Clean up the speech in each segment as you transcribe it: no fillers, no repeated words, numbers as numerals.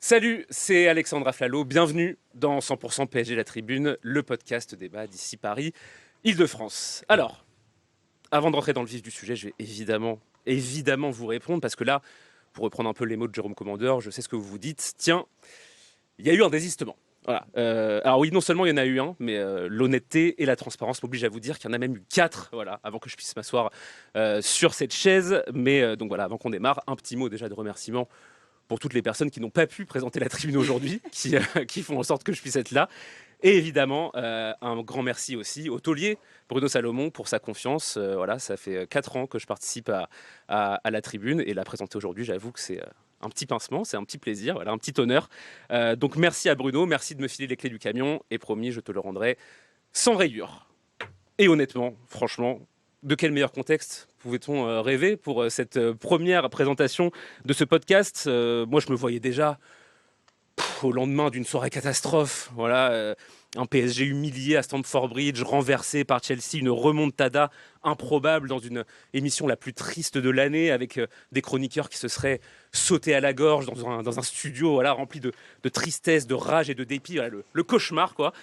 Salut, c'est Alexandre Aflalo. Bienvenue dans 100% PSG La Tribune, le podcast débat d'ici Paris, Île-de-France. Alors, avant de rentrer dans le vif du sujet, je vais évidemment vous répondre parce que là, pour reprendre un peu les mots de Jérôme Commandeur, je sais ce que vous vous dites. Tiens, il y a eu un désistement. Voilà. Alors oui, non seulement il y en a eu un, mais l'honnêteté et la transparence m'obligent à vous dire qu'il y en a même eu 4, voilà, avant que je puisse m'asseoir sur cette chaise. Mais donc voilà, avant qu'on démarre, un petit mot déjà de remerciement pour toutes les personnes qui n'ont pas pu présenter la tribune aujourd'hui, qui font en sorte que je puisse être là. Et évidemment, un grand merci aussi au taulier Bruno Salomon pour sa confiance. Voilà, ça fait 4 ans que je participe à la tribune et la présenter aujourd'hui, j'avoue que c'est un petit pincement, c'est un petit plaisir, voilà, un petit honneur. Donc merci à Bruno, merci de me filer les clés du camion et promis, je te le rendrai sans rayures. Et honnêtement, franchement, de quel meilleur contexte pouvait-on rêver pour cette première présentation de ce podcast. Moi, je me voyais déjà au lendemain d'une soirée catastrophe. Voilà, un PSG humilié à Stamford Bridge, renversé par Chelsea, une remontada improbable dans une émission la plus triste de l'année, avec des chroniqueurs qui se seraient sautés à la gorge dans un studio voilà, rempli de tristesse, de rage et de dépit. Voilà, le cauchemar, quoi.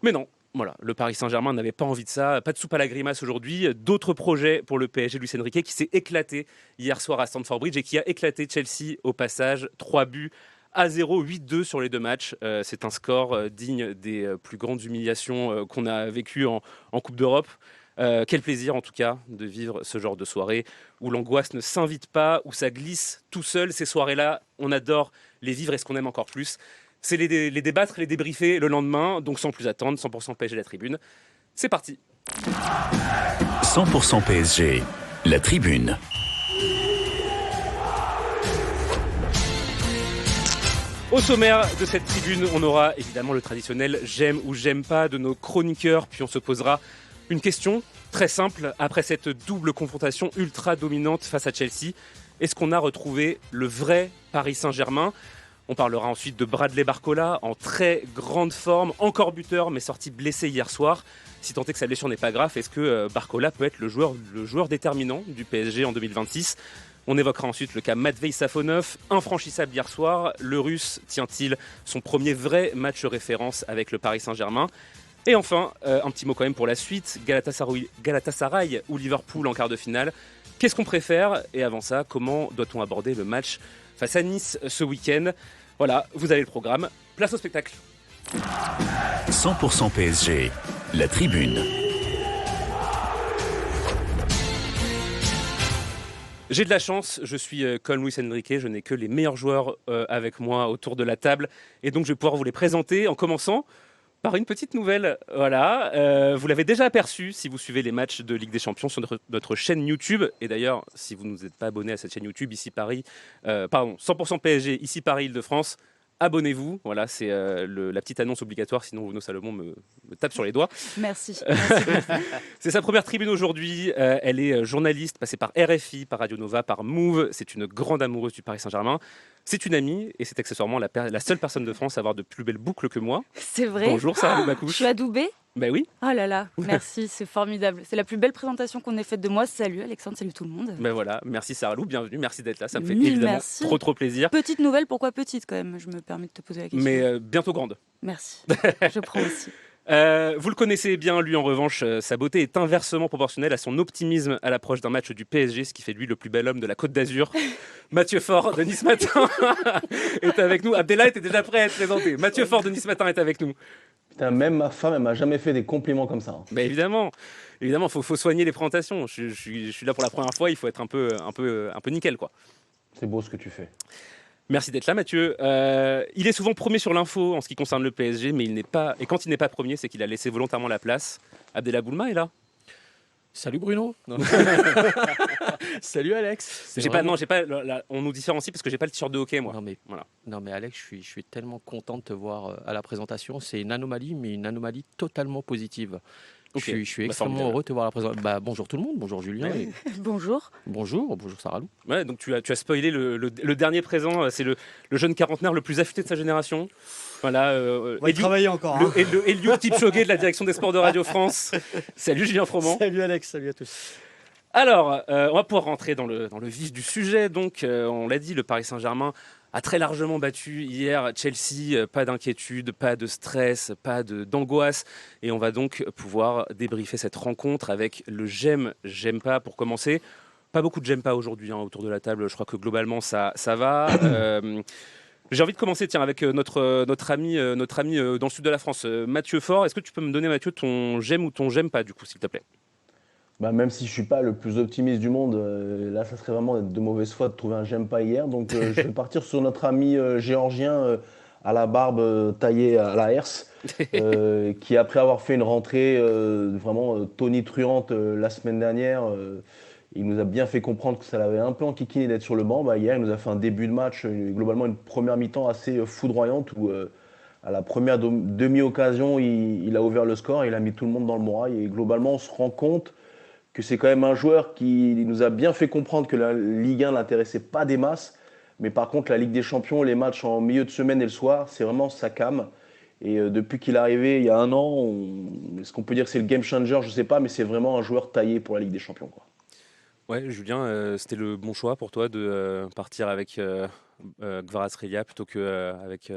Mais non. Voilà, le Paris Saint-Germain n'avait pas envie de ça, pas de soupe à la grimace aujourd'hui. D'autres projets pour le PSG de Luis Enrique qui s'est éclaté hier soir à Stamford Bridge et qui a éclaté Chelsea au passage. 3-0, 8-2 sur les 2 matchs. C'est un score digne des plus grandes humiliations qu'on a vécues en Coupe d'Europe. Quel plaisir en tout cas de vivre ce genre de soirée où l'angoisse ne s'invite pas, où ça glisse tout seul. Ces soirées-là, on adore les vivre et ce qu'on aime encore plus, c'est les débattre, les débriefer le lendemain. Donc sans plus attendre, 100% PSG La Tribune, c'est parti. 100% PSG, La Tribune. Au sommaire de cette tribune, on aura évidemment le traditionnel « j'aime » ou « j'aime pas » de nos chroniqueurs. Puis on se posera une question très simple. Après cette double confrontation ultra dominante face à Chelsea, est-ce qu'on a retrouvé le vrai Paris Saint-Germain ? On parlera ensuite de Bradley Barcola, en très grande forme, encore buteur, mais sorti blessé hier soir. Si tant est que sa blessure n'est pas grave, est-ce que Barcola peut être le joueur déterminant du PSG en 2026 ? On évoquera ensuite le cas Matvei Safonov, infranchissable hier soir. Le Russe tient-il son premier vrai match référence avec le Paris Saint-Germain ? Et enfin, un petit mot quand même pour la suite, Galatasaray ou Liverpool en quart de finale. Qu'est-ce qu'on préfère ? Et avant ça, comment doit-on aborder le match face à Nice ce week-end ? Voilà, vous avez le programme. Place au spectacle. 100% PSG, La Tribune. J'ai de la chance, je suis comme Luis Enrique, je n'ai que les meilleurs joueurs avec moi autour de la table. Et donc je vais pouvoir vous les présenter en commençant par une petite nouvelle. Voilà, vous l'avez déjà aperçu si vous suivez les matchs de Ligue des Champions sur notre chaîne YouTube. Et d'ailleurs, si vous ne vous êtes pas abonné à cette chaîne YouTube, 100% PSG, ici Paris, Île-de-France, abonnez-vous. Voilà, c'est la petite annonce obligatoire, sinon Bruno Salomon me tape sur les doigts. Merci. C'est sa première tribune aujourd'hui. Elle est journaliste, passée par RFI, par Radio Nova, par Move. C'est une grande amoureuse du Paris Saint-Germain. C'est une amie et c'est accessoirement la seule personne de France à avoir de plus belles boucles que moi. C'est vrai. Bonjour Sarah Loubakou. Je suis adoubée. Ben oui. Oh là là, merci, c'est formidable. C'est la plus belle présentation qu'on ait faite de moi. Salut Alexandre, salut tout le monde. Ben voilà, merci Sarah Lou, bienvenue, merci d'être là. Ça me fait Mille évidemment merci. trop plaisir. Petite nouvelle, pourquoi petite quand même ? Je me permets de te poser la question. Mais bientôt grande. Merci, je prends aussi. Vous le connaissez bien, lui en revanche, sa beauté est inversement proportionnelle à son optimisme à l'approche d'un match du PSG, ce qui fait de lui le plus bel homme de la Côte d'Azur. Mathieu Faure de Nice Matin est avec nous. Abdellah était déjà prêt à être présenté. Mathieu Faure de Nice Matin est avec nous. Putain, même ma femme, elle m'a jamais fait des compliments comme ça. Mais évidemment, faut soigner les présentations. Je suis là pour la première fois, il faut être un peu nickel, quoi. C'est beau ce que tu fais. Merci d'être là, Mathieu. Il est souvent premier sur l'info en ce qui concerne le PSG, mais quand il n'est pas premier, c'est qu'il a laissé volontairement la place. Abdellah Boulma est là. Salut Bruno. Salut Alex. On nous différencie parce que j'ai pas le t-shirt de hockey, moi. Non mais Alex, je suis tellement content de te voir à la présentation. C'est une anomalie, mais une anomalie totalement positive. Okay. Je suis extrêmement heureux de te voir à la présentation. Bonjour tout le monde, bonjour Julien. Et... Bonjour. Bonjour Sarah Lou. Ouais, donc tu as spoilé le dernier présent, c'est le jeune quarantenaire le plus affûté de sa génération. Voilà, on va y travailler encore. Et le Eliud Kipchoge de la direction des sports de Radio France. Salut Julien Froment. Salut Alex, salut à tous. Alors, on va pouvoir rentrer dans le vif du sujet. Donc, on l'a dit, le Paris Saint-Germain a très largement battu hier Chelsea. Pas d'inquiétude, pas de stress, pas d'angoisse. Et on va donc pouvoir débriefer cette rencontre avec le j'aime pas pour commencer. Pas beaucoup de j'aime pas aujourd'hui autour de la table. Je crois que globalement ça va. J'ai envie de commencer avec notre ami dans le sud de la France, Mathieu Faure. Est-ce que tu peux me donner, Mathieu, ton j'aime ou ton j'aime pas, du coup, s'il te plaît? Même si je suis pas le plus optimiste du monde, là, ça serait vraiment de mauvaise foi de trouver un j'aime pas hier. Donc, je vais partir sur notre ami géorgien à la barbe taillée à la herse, qui, après avoir fait une rentrée vraiment tonitruante la semaine dernière, il nous a bien fait comprendre que ça l'avait un peu enquiquiné d'être sur le banc. Hier, il nous a fait un début de match, globalement une première mi-temps assez foudroyante où, à la première demi-occasion, il a ouvert le score, il a mis tout le monde dans le morail. Et globalement, on se rend compte que c'est quand même un joueur qui nous a bien fait comprendre que la Ligue 1 ne l'intéressait pas des masses. Mais par contre, la Ligue des Champions, les matchs en milieu de semaine et le soir, c'est vraiment sa came. Et depuis qu'il est arrivé il y a un an, est-ce qu'on peut dire que c'est le game changer? Je ne sais pas, mais c'est vraiment un joueur taillé pour la Ligue des Champions, quoi. Ouais, Julien, c'était le bon choix pour toi de partir avec Kvaratskhelia plutôt qu'avec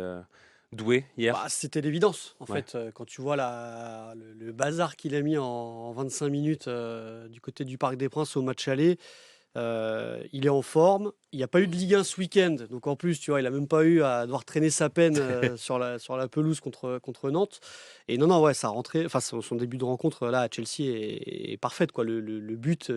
Doué hier? C'était l'évidence, en fait, quand tu vois le bazar qu'il a mis en 25 minutes du côté du Parc des Princes au match aller. Il est en forme. Il n'y a pas eu de Ligue 1 ce week-end. Donc en plus, tu vois, il n'a même pas eu à devoir traîner sa peine sur la pelouse contre Nantes. Et non, ouais, sa rentrée, son début de rencontre là à Chelsea est parfaite, quoi. Le but,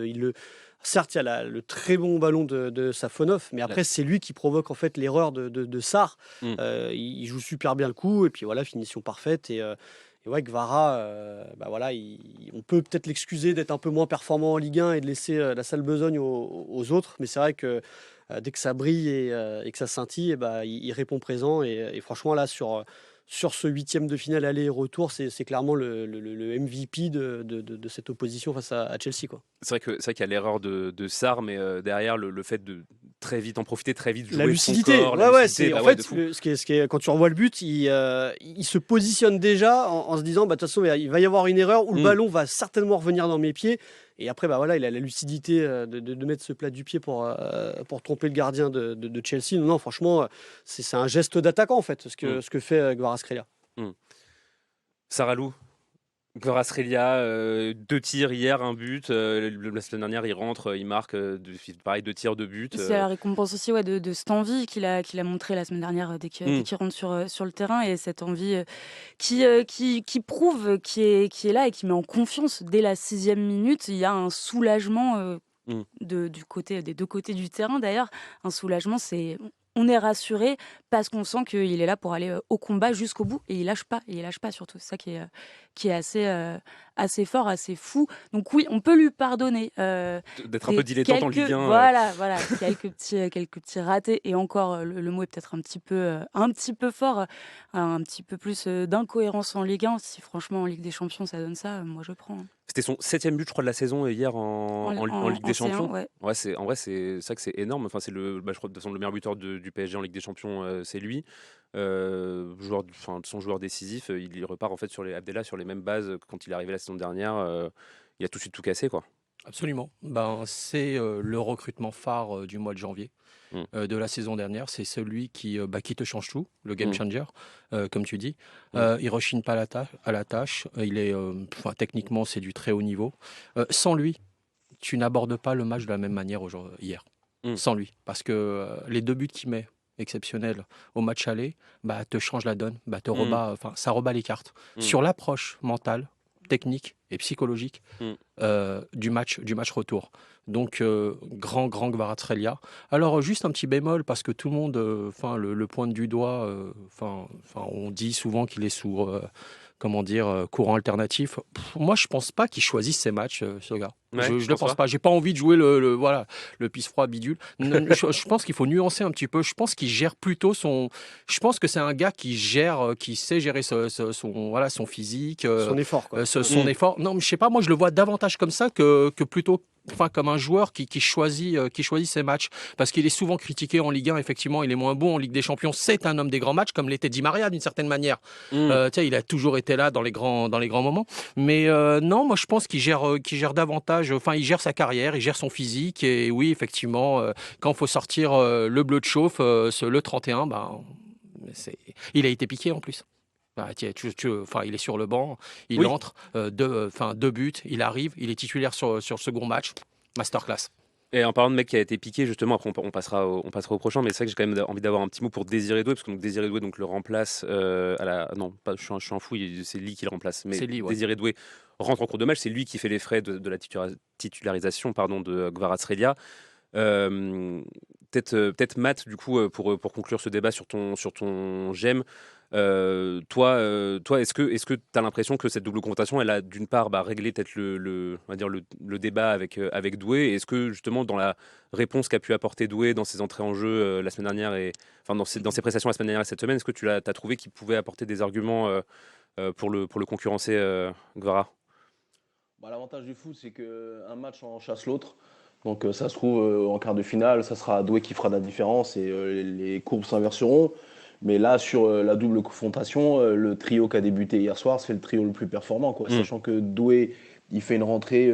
certes, il y a le très bon ballon de Safonov, mais après, c'est lui qui provoque en fait l'erreur de Sarr. Il joue super bien le coup, et puis voilà, finition parfaite. Et ouais, Kvara, on peut peut-être l'excuser d'être un peu moins performant en Ligue 1 et de laisser la sale besogne aux autres, mais c'est vrai que dès que ça brille et que ça scintille, il répond présent. Et franchement, là, sur ce huitième de finale aller et retour, c'est clairement le MVP de cette opposition face à Chelsea, quoi. C'est vrai qu'il y a l'erreur de Sarr, mais derrière le fait de très vite en profiter, très vite jouer la lucidité, son corps, c'est en fait ce qui est quand tu revois le but, il se positionne déjà en se disant de toute façon il va y avoir une erreur où le ballon va certainement revenir dans mes pieds. Et après, il a la lucidité de mettre ce plat du pied pour tromper le gardien de Chelsea. Non, franchement, c'est un geste d'attaquant, en fait, ce que fait Kvaratskhelia. Sarah Lou, Kvaratskhelia, 2 tirs hier, un but. La semaine dernière, il rentre, il marque, pareil, 2 tirs, 2 buts. C'est la récompense aussi de cette envie qu'il a montré la semaine dernière dès qu'il rentre sur le terrain, et cette envie qui prouve qui est là et qui met en confiance dès la 6e minute. Il y a un soulagement des deux côtés du terrain, d'ailleurs. Un soulagement, on est rassuré parce qu'on sent qu'il est là pour aller au combat jusqu'au bout, et il lâche pas surtout. C'est ça qui est assez fort, assez fou. Donc oui, on peut lui pardonner d'être un peu dilettante en Ligue 1. Voilà, quelques petits ratés, et encore le mot est peut-être un petit peu fort, un petit peu plus d'incohérence en Ligue 1. Si franchement en Ligue des Champions ça donne ça, moi je prends. C'était son 7e but, je crois, de la saison hier en Ligue des Champions. Ouais. Ouais, en vrai, c'est ça que c'est énorme. Enfin, c'est je crois, de toute façon, le meilleur buteur du PSG en Ligue des Champions, c'est lui. Son joueur décisif, il repart en fait sur Abdallah sur les mêmes bases que quand il est arrivé la saison dernière. Il a tout de suite tout cassé, quoi. Absolument. C'est le recrutement phare du mois de janvier de la saison dernière. C'est celui qui te change tout, le game changer, comme tu dis. Il rechigne pas à la tâche. Il est, techniquement, c'est du très haut niveau. Sans lui, tu n'abordes pas le match de la même manière hier. Sans lui. Parce que les 2 buts qu'il met, exceptionnels, au match aller, te change la donne, ça rebat les cartes. Sur l'approche mentale, technique et psychologique du match retour. Donc grand Kvaratskhelia. Alors juste un petit bémol, parce que tout le monde le pointe du doigt, on dit souvent qu'il est sous courant alternatif. Moi je pense pas qu'il choisisse ses matchs, ce gars. Ouais, je ne pense pas. J'ai pas envie de jouer le pisse-froid bidule. Je pense qu'il faut nuancer un petit peu. Je pense qu'il gère plutôt je pense que c'est un gars qui sait gérer son physique, son effort, quoi. Son effort. Non, mais je sais pas. Moi, je le vois davantage comme ça que plutôt comme un joueur qui choisit ses matchs, parce qu'il est souvent critiqué en Ligue 1. Effectivement, il est moins bon en Ligue des Champions. C'est un homme des grands matchs, comme l'était Di Maria d'une certaine manière. Il a toujours été là dans les grands moments. Mais non, moi je pense qu'il gère davantage. Enfin, il gère sa carrière, il gère son physique. Et oui, effectivement, quand il faut sortir le bleu de chauffe, le 31, il a été piqué en plus. Il est sur le banc, il entre, 2 buts, il arrive, il est titulaire sur le second match, masterclass. Et en parlant de mec qui a été piqué, justement, après on passera au prochain, mais c'est vrai que j'ai quand même envie d'avoir un petit mot pour Désiré Doué, parce que Désiré Doué le remplace non, pas, je suis un fou, c'est Lee qui le remplace, mais Désiré Doué rentre en cours de match, c'est lui qui fait les frais de la titularisation de Kvaratskhelia. Peut-être Matt, du coup, pour conclure ce débat sur ton j'aime. Toi, est-ce que tu as l'impression que cette double confrontation, elle a d'une part réglé peut-être le débat avec Doué, et est-ce que justement dans la réponse qu'a pu apporter Doué dans ses entrées en jeu la semaine dernière dans ses prestations la semaine dernière et cette semaine, est-ce que tu as trouvé qu'il pouvait apporter des arguments pour le concurrencer, Gvara? L'avantage du foot, c'est qu'un match en chasse l'autre. Donc ça se trouve en quart de finale, ça sera Doué qui fera la différence et les courbes s'inverseront. Mais là, sur la double confrontation, le trio qui a débuté hier soir, c'est le trio le plus performant, sachant que Doué, il fait une rentrée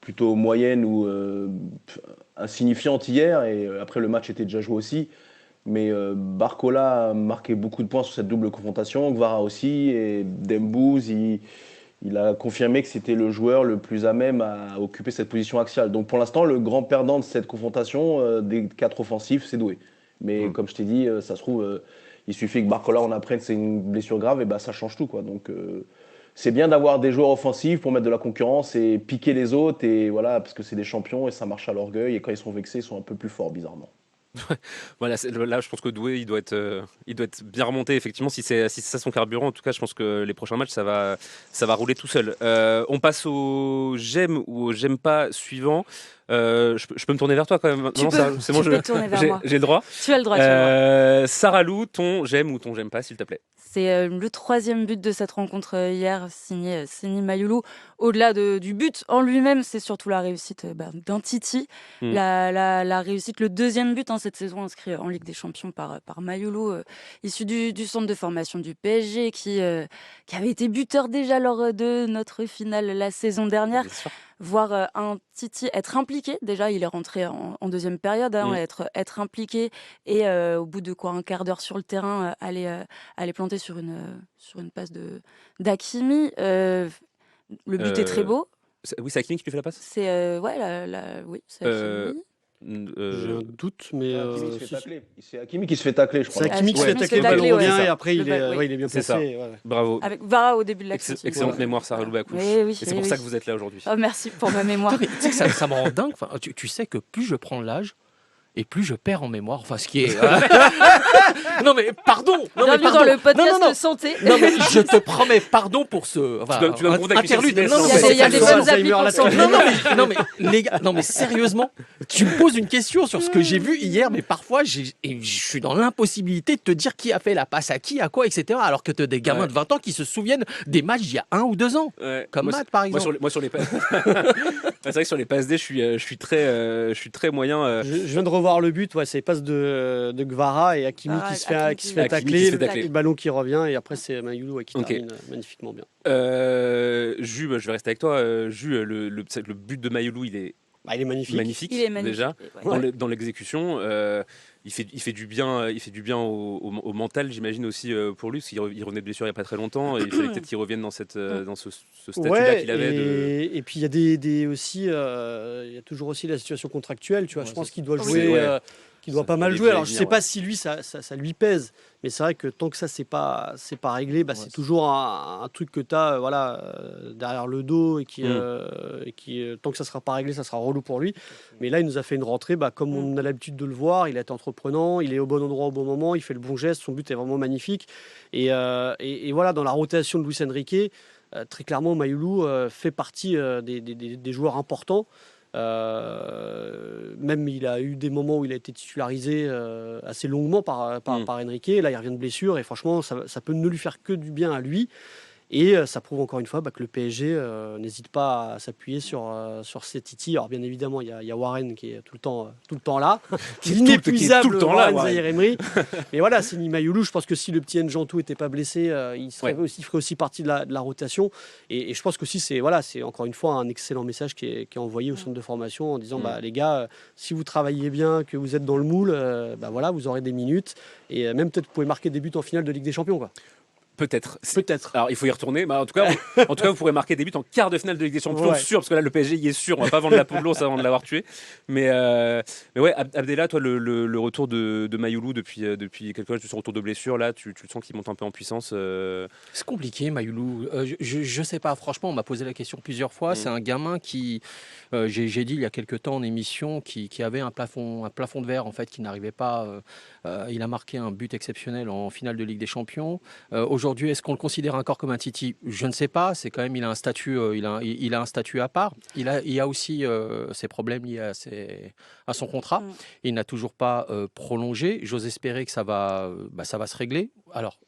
plutôt moyenne ou insignifiante hier, et après le match était déjà joué aussi. Mais Barcola a marqué beaucoup de points sur cette double confrontation, Gvara aussi, et Dembouz, il a confirmé que c'était le joueur le plus à même à occuper cette position axiale. Donc pour l'instant, le grand perdant de cette confrontation des 4 offensifs, c'est Doué. Mais comme je t'ai dit, ça se trouve, il suffit que Barcola en apprenne que c'est une blessure grave, et ça change tout, Donc c'est bien d'avoir des joueurs offensifs pour mettre de la concurrence et piquer les autres, et voilà, parce que c'est des champions et ça marche à l'orgueil, et quand ils sont vexés, ils sont un peu plus forts, bizarrement. Voilà, là je pense que Doué il doit être bien remonté, effectivement, si c'est ça son carburant. En tout cas, je pense que les prochains matchs ça va rouler tout seul. On passe au j'aime ou au j'aime pas suivant. Je peux me tourner vers toi quand même. C'est bon, j'ai le droit. Tu as le droit. Sarah Lou, ton j'aime ou ton j'aime pas, s'il te plaît. C'est le 3e but de cette rencontre hier, signé Seny Mayulu. Au-delà du but en lui-même, c'est surtout la réussite d'un Titi. La réussite, le 2e but cette saison inscrit en Ligue des Champions par Mayulu, issu du centre de formation du PSG, qui avait été buteur déjà lors de notre finale la saison dernière. Voir un Titi être impliqué, déjà il est rentré en 2e période, être impliqué et au bout de un quart d'heure sur le terrain, aller planter sur une passe d'Hakimi. Le but est très beau. Oui, c'est Hakimi qui lui fait la passe. C'est c'est Hakimi. J'ai un doute, mais c'est Hakimi qui se fait tacler, je crois. C'est Hakimi qui se fait tacler, le ballon revient et après il est bien placé. Ouais. Bravo. Avec Vara au début de l'action. Excellente mémoire, Sarah Loubacouche. Et c'est pour ça que vous êtes là aujourd'hui. Oh, merci pour ma mémoire. Tu sais que ça me rend dingue. Tu sais que plus je prends l'âge, et plus je perds en mémoire. Enfin, ce qui est. Non, mais pardon. Bienvenue dans le podcast de santé. Non, mais je te promets, pardon pour ce. Tu dois interlude. Il y a des bonnes applications. Non, mais sérieusement, tu me poses une question sur ce que j'ai vu hier, mais parfois, je suis dans l'impossibilité de te dire qui a fait la passe à qui, à quoi, etc. Alors que tu as des gamins de 20 ans qui se souviennent des matchs d'il y a 1 ou 2 ans. Comme Matt, par exemple. Moi, sur les passes. C'est vrai que sur les passes D, je suis très moyen. Je viens de revoir le but, c'est passe de Gvara et Hakimi qui se fait tacler, le ballon qui revient, et après c'est Mayulu qui termine magnifiquement bien. Jus, je vais rester avec toi. Jus, le but de Mayulu, il est magnifique. Il est magnifique déjà. Dans l'exécution. Il fait du bien au mental, j'imagine aussi pour lui, parce qu'il revenait de blessure il n'y a pas très longtemps, et il fallait peut-être qu'il revienne dans ce statut-là qu'il avait. Et puis il y a aussi, il y a toujours aussi la situation contractuelle, tu vois. Je pense qu'il doit jouer, qu'il doit pas mal jouer. Alors je sais pas si lui ça lui pèse, mais c'est vrai que tant que ça c'est pas réglé, c'est toujours un truc que tu as derrière le dos et qui tant que ça sera pas réglé, ça sera relou pour lui. Mais là il nous a fait une rentrée comme on a l'habitude de le voir, il est entreprenant, il est au bon endroit au bon moment, il fait le bon geste, son but est vraiment magnifique, et voilà, dans la rotation de Luis Enrique, très clairement Mayulu fait partie des joueurs importants. Même il a eu des moments où il a été titularisé assez longuement par Enrique. Là il revient de blessure, et franchement ça peut ne lui faire que du bien à lui. Et ça prouve encore une fois que le PSG n'hésite pas à s'appuyer sur ses titis. Alors bien évidemment, il y a Warren qui est tout le temps là, qui est inépuisable, Warren Zaïre-Emery. Mais voilà, Seny Mayoulou, je pense que si le petit Njantou n'était pas blessé, il ferait aussi partie de la rotation. Et je pense que c'est encore une fois un excellent message qui est envoyé au centre de formation en disant les gars, si vous travaillez bien, que vous êtes dans le moule, vous aurez des minutes. Et même peut-être vous pouvez marquer des buts en finale de Ligue des Champions, quoi. Peut-être. Peut-être. Alors, il faut y retourner. En tout cas, vous pourrez marquer des buts en quart de finale de Ligue des Champions, sûr, parce que là, le PSG y est sûr. On va pas vendre la peau de l'ours avant de l'avoir tué. Mais ouais, Abdellah, toi, le retour de Mayoulou depuis quelques jours, ce retour de blessure, là, tu sens qu'il monte un peu en puissance. C'est compliqué, Mayoulou. Je sais pas. Franchement, on m'a posé la question plusieurs fois. C'est un gamin qui, j'ai dit il y a quelques temps en émission, qui avait un plafond de verre, en fait, qui n'arrivait pas. Il a marqué un but exceptionnel en finale de Ligue des Champions. Aujourd'hui, est-ce qu'on le considère encore comme un titi ? Je ne sais pas. C'est quand même, il a un statut, il a un statut à part. Il y a aussi ses problèmes liés à son contrat. Il n'a toujours pas prolongé. J'ose espérer que ça va se régler. Alors,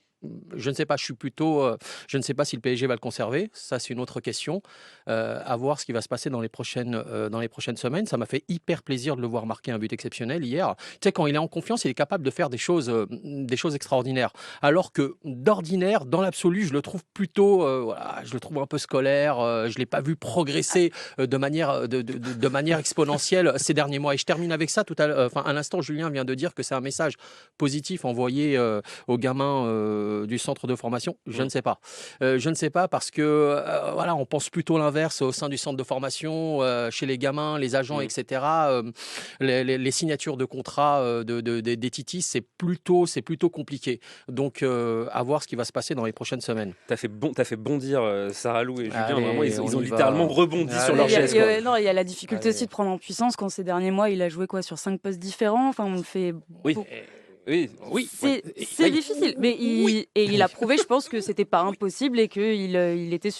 je ne sais pas, je ne sais pas si le PSG va le conserver. Ça, c'est une autre question. À voir ce qui va se passer dans les prochaines semaines. Ça m'a fait hyper plaisir de le voir marquer un but exceptionnel hier. Tu sais, quand il est en confiance, il est capable de faire des choses extraordinaires. Alors que d'ordinaire, dans l'absolu, je le trouve plutôt, je le trouve un peu scolaire. Je l'ai pas vu progresser de manière exponentielle ces derniers mois. Et je termine avec ça à l'instant. Julien vient de dire que c'est un message positif envoyé aux gamins du centre de formation. Je ne sais pas. Je ne sais pas parce que on pense plutôt l'inverse au sein du centre de formation, chez les gamins, les agents, etc. Les signatures de contrats des titis, c'est plutôt compliqué. Donc, à voir ce qui va se passer dans les prochaines semaines. T'as fait bondir Sarah Lou et Julien. Vraiment, ils ont littéralement rebondi sur leur chaise. Non, il y a la difficulté aussi de prendre en puissance quand ces derniers mois, il a joué sur 5 postes différents. Enfin, on le fait. Oui. C'est difficile, mais il a prouvé, je pense, que c'était pas impossible et qu'il était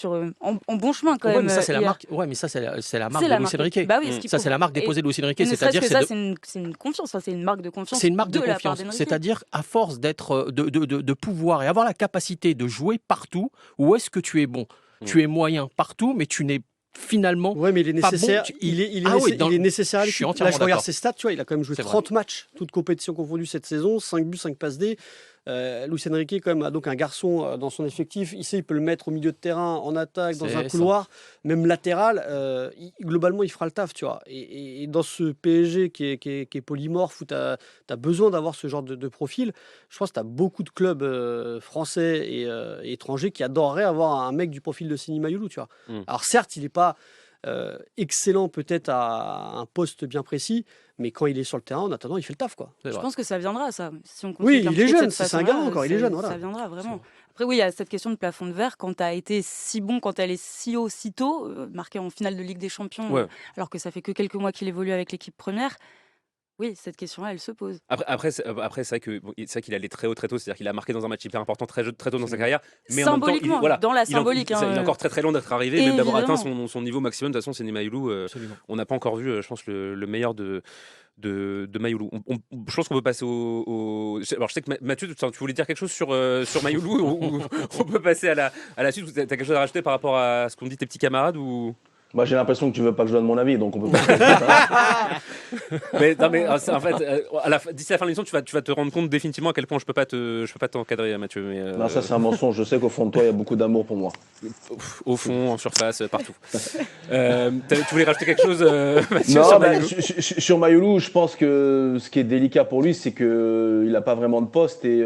en bon chemin quand même. Mais ça, c'est la marque. Mais ça, c'est la marque de Luis Enrique. Bah oui, ça, c'est la marque déposée de Luis Enrique. C'est-à-dire que c'est une confiance, c'est une marque de confiance. C'est une marque de confiance. C'est-à-dire, à force de pouvoir et avoir la capacité de jouer partout, où est-ce que tu es bon ? Tu es moyen partout, mais tu n'es finalement. Ouais, mais il est nécessaire. Bon, il est nécessaire à l'équipe. Là, je regarde ses stats, tu vois, il a quand même joué 30 matchs, toutes compétitions confondues cette saison, 5 buts, 5 passes D. Luis Enrique quand même a donc un garçon dans son effectif. Il peut le mettre au milieu de terrain, en attaque, dans un couloir, même latéral. Globalement, il fera le taf, tu vois. Et dans ce PSG qui est polymorphe, où tu as besoin d'avoir ce genre de profil, je pense que tu as beaucoup de clubs français et étrangers qui adoreraient avoir un mec du profil de Seny Mayoulou, tu vois. Alors certes, il n'est pas excellent peut-être à un poste bien précis, mais quand il est sur le terrain, en attendant, il fait le taf, quoi. Je pense que ça viendra, ça. Si on oui, il est jeune, c'est un gars encore, il est jeune. Voilà. Ça viendra, vraiment. Après, oui, il y a cette question de plafond de verre. Quand tu as été si bon, quand elle est si haut, si tôt, marqué en finale de Ligue des Champions, alors que ça fait que quelques mois qu'il évolue avec l'équipe première, oui, cette question-là, elle se pose. Après c'est vrai qu'il allait très haut, très tôt. C'est-à-dire qu'il a marqué dans un match hyper important très tôt dans sa carrière. Mais symboliquement, en même temps, dans la symbolique. Il est encore très très loin d'être arrivé, même d'avoir atteint son niveau maximum. De toute façon, Seny Mayoulou, on n'a pas encore vu, je pense, le meilleur de Mayoulou. Je pense qu'on peut passer Alors, je sais que Mathieu, tu voulais dire quelque chose sur Mayoulou ou on peut passer à la suite. Tu as quelque chose à rajouter par rapport à ce qu'ont dit tes petits camarades ou... Bah, j'ai l'impression que tu veux pas que je donne mon avis, donc on peut pas. mais en fait, d'ici la fin de l'émission, tu vas te rendre compte définitivement à quel point je peux pas t'encadrer, Mathieu. Mais, non, ça c'est un mensonge. Je sais qu'au fond de toi, il y a beaucoup d'amour pour moi. Au fond, en surface, partout. Tu voulais rajouter quelque chose, Mathieu, non, sur Mayoulou sur Mayoulou, je pense que ce qui est délicat pour lui, c'est qu'il n'a pas vraiment de poste et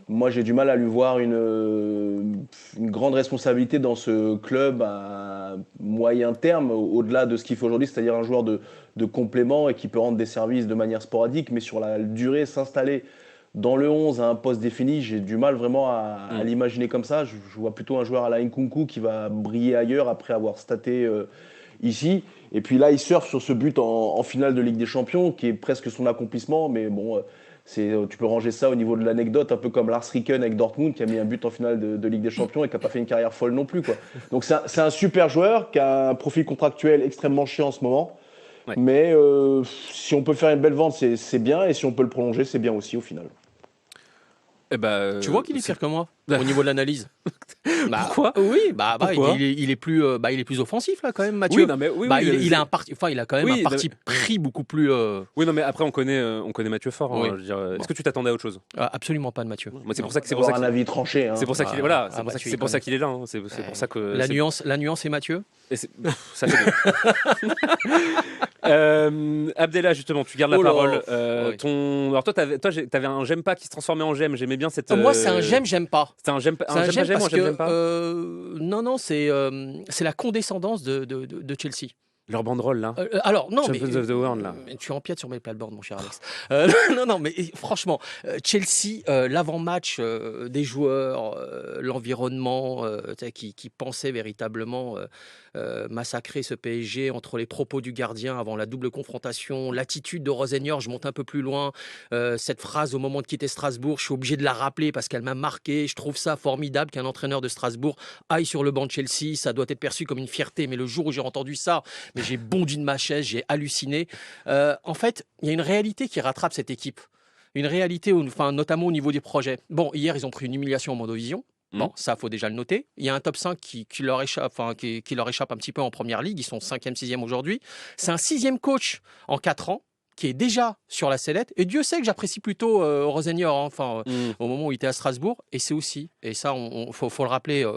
moi j'ai du mal à lui voir une grande responsabilité dans ce club à moyen terme, au-delà de ce qu'il fait aujourd'hui, c'est-à-dire un joueur de complément et qui peut rendre des services de manière sporadique, mais sur la durée, s'installer dans le 11 à un poste défini, j'ai du mal vraiment à l'imaginer comme ça. Je vois plutôt un joueur à la Nkunku qui va briller ailleurs après avoir staté ici. Et puis là, il surfe sur ce but en finale de Ligue des Champions, qui est presque son accomplissement, mais bon... tu peux ranger ça au niveau de l'anecdote, un peu comme Lars Ricken avec Dortmund qui a mis un but en finale de Ligue des Champions et qui n'a pas fait une carrière folle non plus, quoi. Donc c'est un super joueur qui a un profil contractuel extrêmement chiant en ce moment. Ouais. Mais si on peut faire une belle vente, c'est bien. Et si on peut le prolonger, c'est bien aussi au final. Tu vois qu'il est pire que moi. au niveau de l'analyse. Pourquoi Oui, Pourquoi il est plus offensif là quand même, Mathieu. Oui, non, mais Il a un parti, il a quand même un parti pris beaucoup plus. Oui, non, mais après on connaît Mathieu Fort. Oui. Je veux dire, est-ce que tu t'attendais à autre chose? Absolument pas de Mathieu. Moi, c'est pour ça que Avoir un avis tranché. Hein. c'est pour ça qu'il est voilà, Ah, Mathieu, c'est pour ça qu'il est là. Hein. C'est pour ça que La nuance est Mathieu. ça fait bien. Abdella, justement, tu gardes la Oh là, parole. oui. Alors toi, t'avais un j'aime pas qui se transformait en j'aime. J'aimais bien cette. Moi, c'est un j'aime pas. C'est un j'aime pas. C'est un j'aime J'aime parce ou un j'aime pas. non, c'est la condescendance de Chelsea. Leur banderole là. Alors, non, Champions of the World, là. Tu empiètes sur mes plates-bandes, mon cher Alex. Non, mais franchement, Chelsea, l'avant-match des joueurs, l'environnement qui pensait véritablement massacrer ce PSG entre les propos du gardien avant la double confrontation, l'attitude de Rosenior, je monte un peu plus loin, cette phrase au moment de quitter Strasbourg, je suis obligé de la rappeler parce qu'elle m'a marqué. Je trouve ça formidable qu'un entraîneur de Strasbourg aille sur le banc de Chelsea. Ça doit être perçu comme une fierté, mais le jour où j'ai entendu ça, mais j'ai bondi de ma chaise, j'ai halluciné. En fait, il y a une réalité qui rattrape cette équipe. Une réalité, notamment au niveau des projets. Bon, hier, ils ont pris une humiliation en Mondovision. Bon, ça, il faut déjà le noter. Il y a un top 5 qui leur échappe, qui leur échappe un petit peu en première ligue. Ils sont 5e, 6e aujourd'hui. C'est un 6e coach en 4 ans qui est déjà sur la sellette. Et Dieu sait que j'apprécie plutôt Rosenior, au moment où il était à Strasbourg. Et c'est aussi, et ça, faut le rappeler,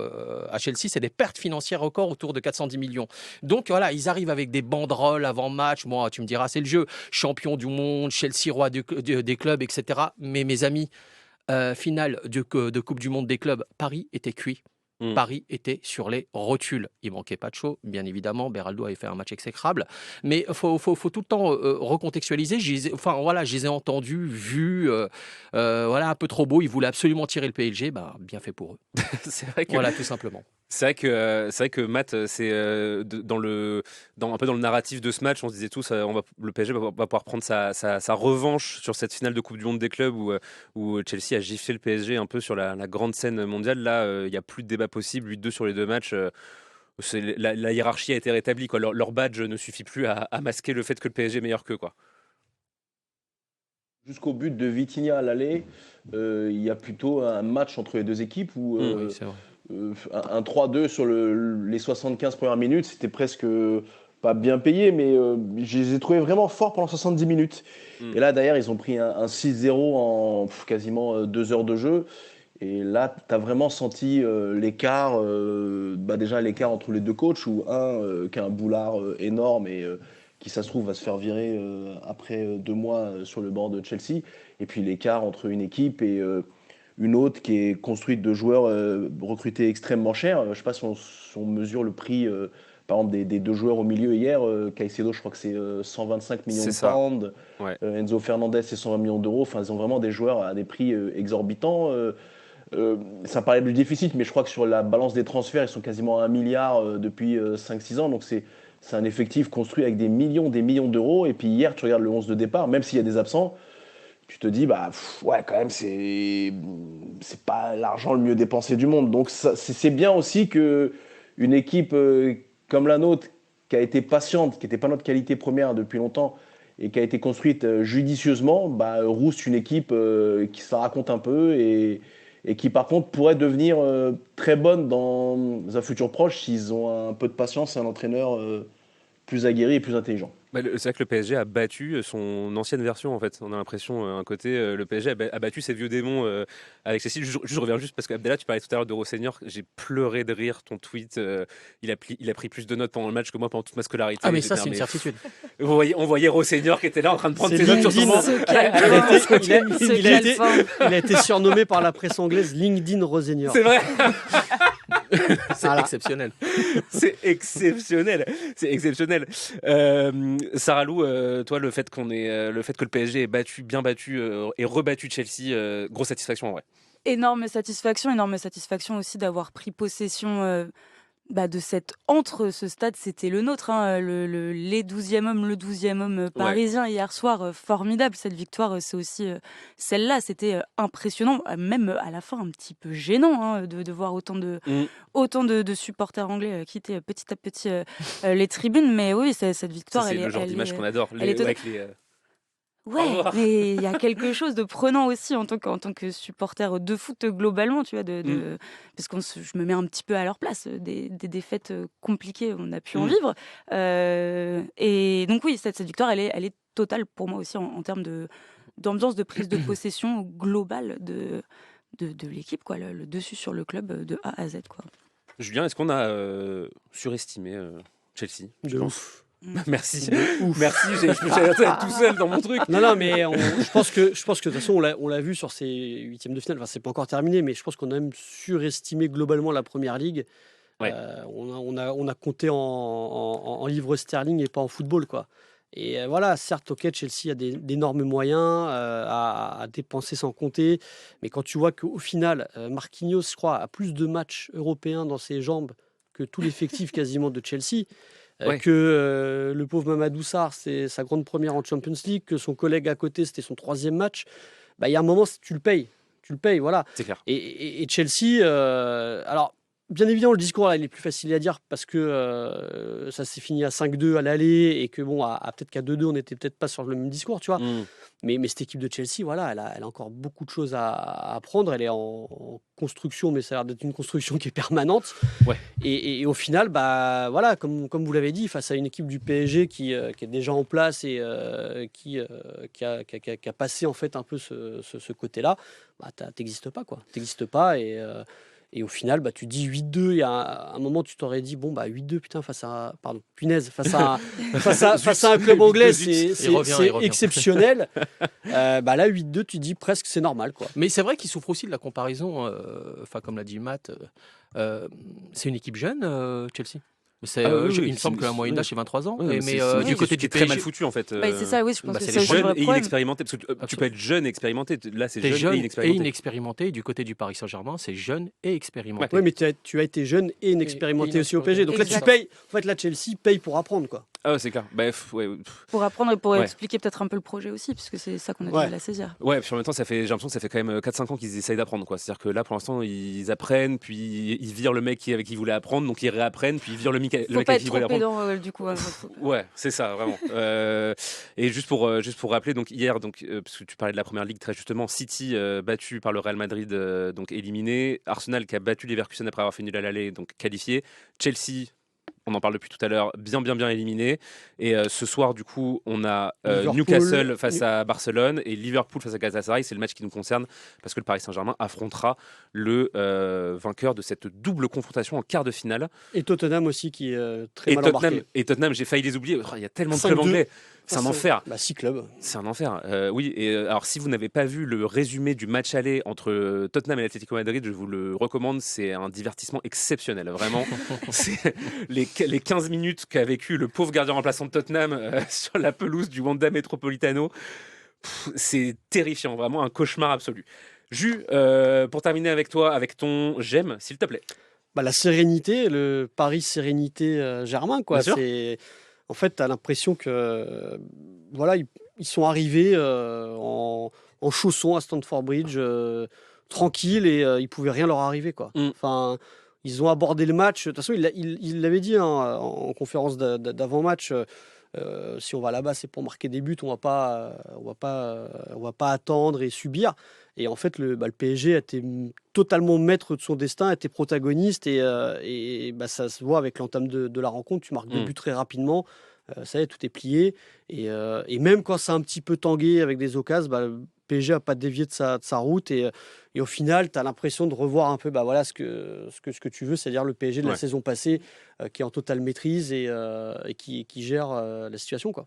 à Chelsea, c'est des pertes financières records autour de 410 millions. Donc voilà, ils arrivent avec des banderoles avant match. Moi, tu me diras, c'est le jeu. Champion du monde, Chelsea roi des clubs, etc. Mais mes amis, finale de Coupe du Monde des clubs, Paris était cuit. Paris était sur les rotules. Il manquait pas de chaud, bien évidemment. Beraldo avait fait un match exécrable. Mais il faut tout le temps recontextualiser. Je les ai entendus, vus, un peu trop beau. Ils voulaient absolument tirer le PSG. Bien fait pour eux. C'est vrai que Voilà, tout simplement. C'est vrai que Matt, c'est un peu dans le narratif de ce match, on se disait tous, le PSG va pouvoir prendre sa revanche sur cette finale de Coupe du Monde des clubs où Chelsea a giflé le PSG un peu sur la grande scène mondiale. Là, il n'y a plus de débat possible, 8-2 sur les deux matchs. La hiérarchie a été rétablie, quoi. Leur badge ne suffit plus à masquer le fait que le PSG est meilleur qu'eux, quoi. Jusqu'au but de Vitinha à l'aller, il y a plutôt un match entre les deux équipes où Oui, c'est vrai. un 3-2 sur les 75 premières minutes, c'était presque pas bien payé, mais je les ai trouvés vraiment forts pendant 70 minutes. Et là, derrière, ils ont pris un 6-0 en quasiment 2 heures de jeu. Et là, tu as vraiment senti l'écart, déjà l'écart entre les deux coachs, où un qui a un boulard énorme et qui, ça se trouve, va se faire virer après 2 mois sur le banc de Chelsea. Et puis l'écart entre une équipe et une autre qui est construite de joueurs recrutés extrêmement chers. Je ne sais pas si on mesure le prix, par exemple, des 2 joueurs au milieu hier. Caicedo, je crois que c'est 125 millions de pounds. Ouais. Enzo Fernandez, c'est 120 millions d'euros. Enfin, ils ont vraiment des joueurs à des prix exorbitants. Ça paraît du déficit, mais je crois que sur la balance des transferts, ils sont quasiment à 1 milliard depuis 5-6 ans. Donc c'est un effectif construit avec des millions d'euros. Et puis hier, tu regardes le 11 de départ, même s'il y a des absents, tu te dis, quand même, c'est pas l'argent le mieux dépensé du monde. Donc c'est bien aussi qu'une équipe comme la nôtre, qui a été patiente, qui n'était pas notre qualité première depuis longtemps, et qui a été construite judicieusement, rouste une équipe qui se la raconte un peu et qui par contre pourrait devenir très bonne dans un futur proche s'ils ont un peu de patience et un entraîneur plus aguerri et plus intelligent. C'est vrai que le PSG a battu son ancienne version, en fait. On a l'impression, un côté, le PSG a battu ses vieux démons avec Cécile. Je reviens juste parce que Abdella, tu parlais tout à l'heure de Rosenior. J'ai pleuré de rire ton tweet. Il a pris plus de notes pendant le match que moi pendant toute ma scolarité. Ah, mais ça, c'est une certitude. On voyait Rosenior qui était là en train de prendre ses notes sur son banc. Il a été surnommé par la presse anglaise LinkedIn Rosenior. C'est vrai. C'est exceptionnel. C'est exceptionnel. C'est exceptionnel. Sarah Lou, toi, le fait que le PSG ait bien battu et rebattu Chelsea, grosse satisfaction en vrai. Énorme satisfaction aussi d'avoir pris possession de entre ce stade, c'était le nôtre, les 12e homme parisien hier soir, formidable cette victoire, c'est aussi celle-là, c'était impressionnant, même à la fin un petit peu gênant de voir autant de supporters anglais quitter petit à petit les tribunes, mais oui, cette victoire, ça, c'est le genre d'image qu'on adore, Ouais, mais il y a quelque chose de prenant aussi en tant que supporter de foot globalement, tu vois, parce je me mets un petit peu à leur place, des défaites compliquées, on a pu en vivre. Et donc oui, cette victoire, elle est totale pour moi aussi en termes d'ambiance, de prise de possession globale de l'équipe, quoi, le dessus sur le club de A à Z, quoi. Julien, est-ce qu'on a surestimé Chelsea? De ouf. Merci. Merci, je me suis être tout seul dans mon truc. Non, mais je pense que de toute façon, on l'a vu sur ces huitièmes de finale. Enfin, c'est pas encore terminé, mais je pense qu'on a même surestimé globalement la Première Ligue. Ouais. On a compté en livres sterling et pas en football, quoi. Et voilà, certes, ok, Chelsea a d'énormes moyens à dépenser sans compter, mais quand tu vois qu'au final, Marquinhos, je crois, a plus de matchs européens dans ses jambes que tout l'effectif quasiment de Chelsea. Que le pauvre Mamadou Sarr, c'est sa grande première en Champions League, que son collègue à côté, c'était son 3e match. Il y a un moment, tu le payes, voilà. C'est clair. Et Chelsea, alors, bien évidemment, le discours, là, il est plus facile à dire parce que ça s'est fini à 5-2 à l'aller et que, bon, peut-être qu'à 2-2, on n'était peut-être pas sur le même discours, tu vois. Mais cette équipe de Chelsea, voilà, elle a encore beaucoup de choses à apprendre. Elle est en construction, mais ça a l'air d'être une construction qui est permanente. Ouais. Et au final, voilà, comme vous l'avez dit, face à une équipe du PSG qui est déjà en place et qui a passé en fait un peu ce côté-là, t'existes pas, quoi. T'existes pas et au final, tu dis 8-2. Il y a un moment, tu t'aurais dit, 8-2, putain, face à un club anglais, c'est exceptionnel. Là, 8-2, tu dis presque, c'est normal, quoi. Mais c'est vrai qu'il souffre aussi de la comparaison. Comme l'a dit Matt, c'est une équipe jeune, Chelsea. Il me semble que la moyenne d'âge c'est 23 ans. Mais du côté du très mal foutu en fait. C'est ça, oui, je pense que c'est jeune et inexpérimenté. Parce que tu peux être jeune et expérimenté. Là, c'est jeune et inexpérimenté. Du côté du Paris Saint-Germain, c'est jeune et expérimenté. Oui, mais tu as été jeune et inexpérimenté aussi au PSG. Donc là, tu payes. En fait, là, Chelsea paye pour apprendre, quoi. Ah, c'est clair. Pour apprendre et pour expliquer peut-être un peu le projet aussi, puisque c'est ça qu'on a du mal à saisir. Ouais, puis en même temps, j'ai l'impression que ça fait quand même 4-5 ans qu'ils essayent d'apprendre, quoi. C'est-à-dire que là, pour l'instant, ils apprennent, puis ils virent le mec avec qui ils voulaient apprendre, donc ils réapprennent, puis ils virent le mec avec qui ils voulaient apprendre. Du coup, ouais, c'est ça, vraiment. Et juste pour rappeler, donc hier, parce que tu parlais de la Première Ligue très justement, City battu par le Real Madrid, donc éliminé. Arsenal qui a battu Leverkusen après avoir fait nul à l'aller, donc qualifié. Chelsea, on en parle depuis tout à l'heure, bien éliminé. Et ce soir, du coup, on a Newcastle face à Barcelone et Liverpool face à Galatasaray. C'est le match qui nous concerne parce que le Paris Saint-Germain affrontera le vainqueur de cette double confrontation en quart de finale. Et Tottenham aussi qui est très mal embarqué. Et Tottenham, j'ai failli les oublier. Il y a tellement de clubs anglais. C'est un enfer. 6 clubs. C'est un enfer. Oui, et alors si vous n'avez pas vu le résumé du match aller entre Tottenham et l'Atlético Madrid, je vous le recommande. C'est un divertissement exceptionnel. Vraiment, c'est les 15 minutes qu'a vécu le pauvre gardien remplaçant de Tottenham sur la pelouse du Wanda Metropolitano. C'est terrifiant, vraiment un cauchemar absolu. Jus, pour terminer avec toi, avec ton j'aime, s'il te plaît. La sérénité, le Paris sérénité Germain, quoi. En fait, tu as l'impression que ils sont arrivés en chaussons à Stamford Bridge, tranquilles, et il ne pouvait rien leur arriver, quoi. Enfin, ils ont abordé le match. De toute façon, il l'avait dit en conférence d'avant-match. Si on va là-bas, c'est pour marquer des buts. On va pas attendre et subir. Et en fait, le PSG a été totalement maître de son destin, a été protagoniste. Et ça se voit avec l'entame de la rencontre. Tu marques 2 buts très rapidement. Ça y est, tout est plié. Et même quand c'est un petit peu tangué avec des occasions, le PSG n'a pas dévié de sa route. Et au final, tu as l'impression de revoir un peu ce que tu veux, c'est-à-dire le PSG de la saison passée qui est en totale maîtrise et qui gère la situation, quoi.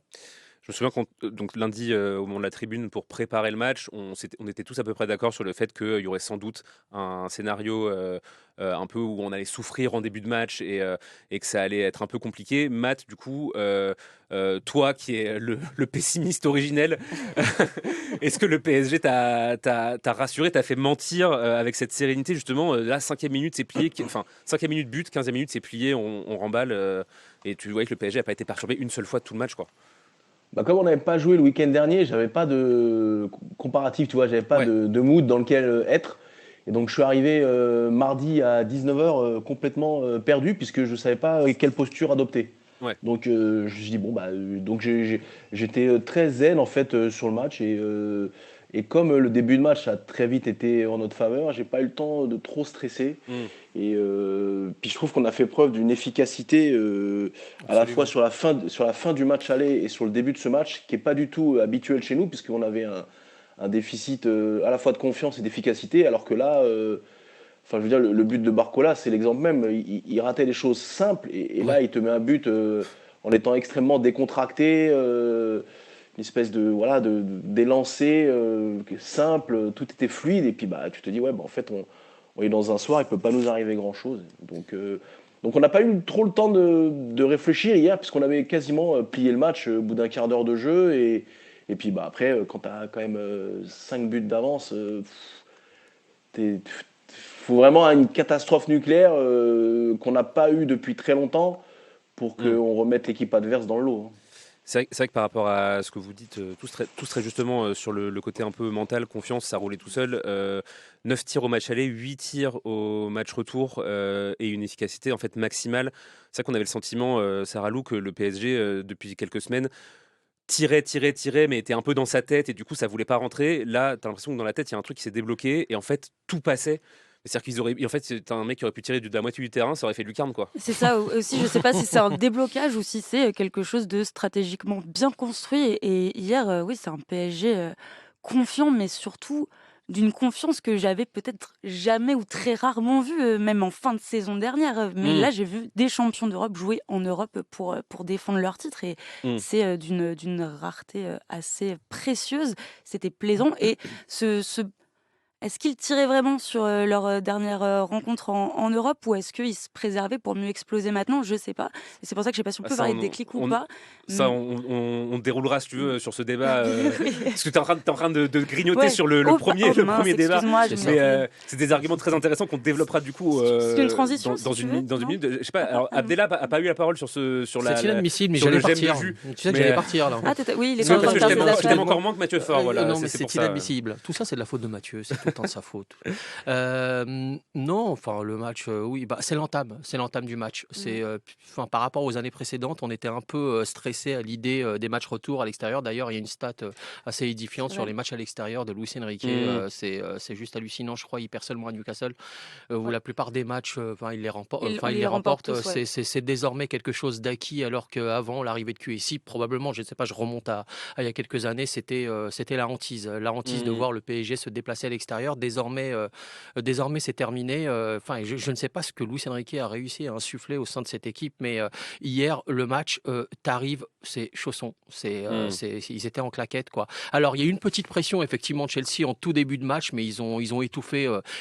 Je me souviens donc lundi, au moment de la tribune, pour préparer le match, on était tous à peu près d'accord sur le fait qu'il y aurait sans doute un scénario un peu où on allait souffrir en début de match et que ça allait être un peu compliqué. Matt, du coup, toi qui es le pessimiste originel, est-ce que le PSG t'a rassuré, t'a fait mentir avec cette sérénité justement? Là, 5e minute, c'est plié. Enfin, 5e minute but, 15e minute, c'est plié, on remballe. Et tu voyais que le PSG n'a pas été perturbé une seule fois de tout le match, quoi. Comme on n'avait pas joué le week-end dernier, j'avais pas de comparatif, tu vois, j'avais pas de mood dans lequel être. Et donc je suis arrivé mardi à 19h complètement perdu puisque je savais pas quelle posture adopter. Ouais. Donc je dis bon donc j'étais très zen en fait sur le match et comme le début de match a très vite été en notre faveur, j'ai pas eu le temps de trop stresser. Et puis je trouve qu'on a fait preuve d'une efficacité à la fois sur la fin du match aller et sur le début de ce match qui est pas du tout habituel chez nous puisqu'on avait un déficit à la fois de confiance et d'efficacité, alors que là, enfin je veux dire le but de Barcola c'est l'exemple même. Il ratait des choses simples et là il te met un but en étant extrêmement décontracté. Une espèce d'élancé simple, tout était fluide et puis tu te dis en fait on est dans un soir, il peut pas nous arriver grand chose. Donc on n'a pas eu trop le temps de réfléchir hier puisqu'on avait quasiment plié le match au bout d'un quart d'heure de jeu et puis après quand tu as quand même 5 buts d'avance, faut vraiment une catastrophe nucléaire qu'on n'a pas eu depuis très longtemps pour qu'on remette l'équipe adverse dans le lot. C'est vrai que par rapport à ce que vous dites, tous très justement sur le côté un peu mental, confiance, ça roulait tout seul. 9 tirs au match aller, 8 tirs au match retour et une efficacité en fait maximale. C'est vrai qu'on avait le sentiment, Sarah Lou, que le PSG, depuis quelques semaines, tirait, mais était un peu dans sa tête et du coup ça voulait pas rentrer. Là, tu as l'impression que dans la tête, il y a un truc qui s'est débloqué et en fait, tout passait. C'est-à-dire en fait, c'est un mec qui aurait pu tirer de la moitié du terrain, ça aurait fait lucarne, quoi. C'est ça aussi, je sais pas si c'est un déblocage ou si c'est quelque chose de stratégiquement bien construit. Et hier, oui, c'est un PSG confiant, mais surtout d'une confiance que j'avais peut-être jamais ou très rarement vue, même en fin de saison dernière. Mais là, j'ai vu des champions d'Europe jouer en Europe pour défendre leur titre. Et c'est d'une rareté assez précieuse. C'était plaisant. Et est-ce qu'ils tiraient vraiment sur leur dernière rencontre en Europe ou est-ce qu'ils se préservaient pour mieux exploser maintenant? Je ne sais pas. Et c'est pour ça que je ne sais pas si on peut parler de déclic ou pas. Ça, on déroulera, si tu veux, sur ce débat. Parce que tu es en train de grignoter sur le premier débat. Mais c'est des arguments très intéressants qu'on développera du coup une transition, dans une minute. Je sais pas, alors Abdella n'a pas eu la parole sur la. C'est inadmissible, mais j'allais partir. Tu sais que j'allais partir là. Oui, il est parce que je t'aime encore moins que Mathieu Faure. Non, mais c'est inadmissible. Tout ça, c'est de la faute de Mathieu. C'est tout le temps de sa faute. Non, enfin le match, oui, c'est l'entame du match. C'est, par rapport aux années précédentes, on était un peu stressé à l'idée des matchs retour à l'extérieur. D'ailleurs, il y a une stat assez édifiante sur les matchs à l'extérieur de Luis Enrique. C'est juste hallucinant. Je crois il perd seulement à Newcastle où la plupart des matchs, il les remporte. C'est désormais quelque chose d'acquis, alors qu'avant l'arrivée de QSI, probablement, je ne sais pas, je remonte à il y a quelques années, c'était la hantise de voir le PSG se déplacer à l'extérieur. Désormais, c'est terminé. Je ne sais pas ce que Luis Enrique a réussi à insuffler au sein de cette équipe, mais hier, le match, t'arrives, c'est chausson. Ils étaient en claquette, quoi. Alors, il y a eu une petite pression, effectivement, de Chelsea en tout début de match, mais ils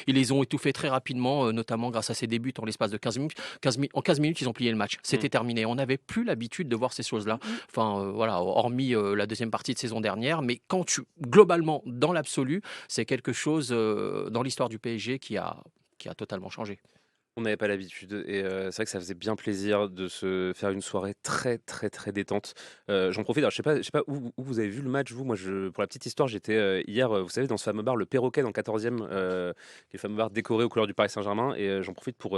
les ont étouffés très rapidement, notamment grâce à ces débuts en l'espace de 15 minutes. En 15 minutes, ils ont plié le match. C'était terminé. On n'avait plus l'habitude de voir ces choses-là. Hormis la deuxième partie de saison dernière. Mais globalement, dans l'absolu, c'est quelque chose dans l'histoire du PSG qui a totalement changé. On n'avait pas l'habitude et c'est vrai que ça faisait bien plaisir de se faire une soirée très très très détente. J'en profite, alors je sais pas où vous avez vu le match, vous. Moi, pour la petite histoire, j'étais hier, vous savez, dans ce fameux bar, le Perroquet, dans le 14e, qui est le fameux bar décoré aux couleurs du Paris Saint-Germain. Et j'en profite pour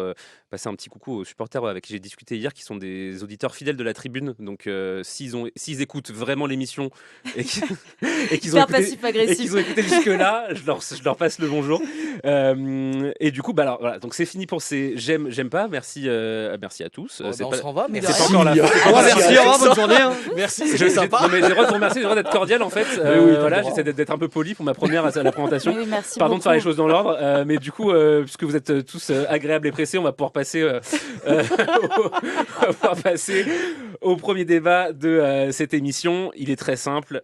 passer un petit coucou aux supporters avec qui j'ai discuté hier, qui sont des auditeurs fidèles de la tribune. Donc s'ils écoutent vraiment l'émission et qu'ils ont écouté jusque-là, je leur passe le bonjour. Et du coup, alors, voilà, donc c'est fini pour ces j'aime pas. Merci à tous. On s'en va, mais c'est pas encore la merci, au revoir, bonne journée. Merci, c'est sympa. J'ai le droit de vous remercier, j'ai le droit d'être cordial en fait. Voilà, j'essaie d'être un peu poli pour ma première à la présentation. Oui, merci Pardon beaucoup. de faire les choses dans l'ordre, mais du coup, puisque vous êtes tous agréables et pressés, on va pouvoir passer au premier débat de cette émission. Il est très simple.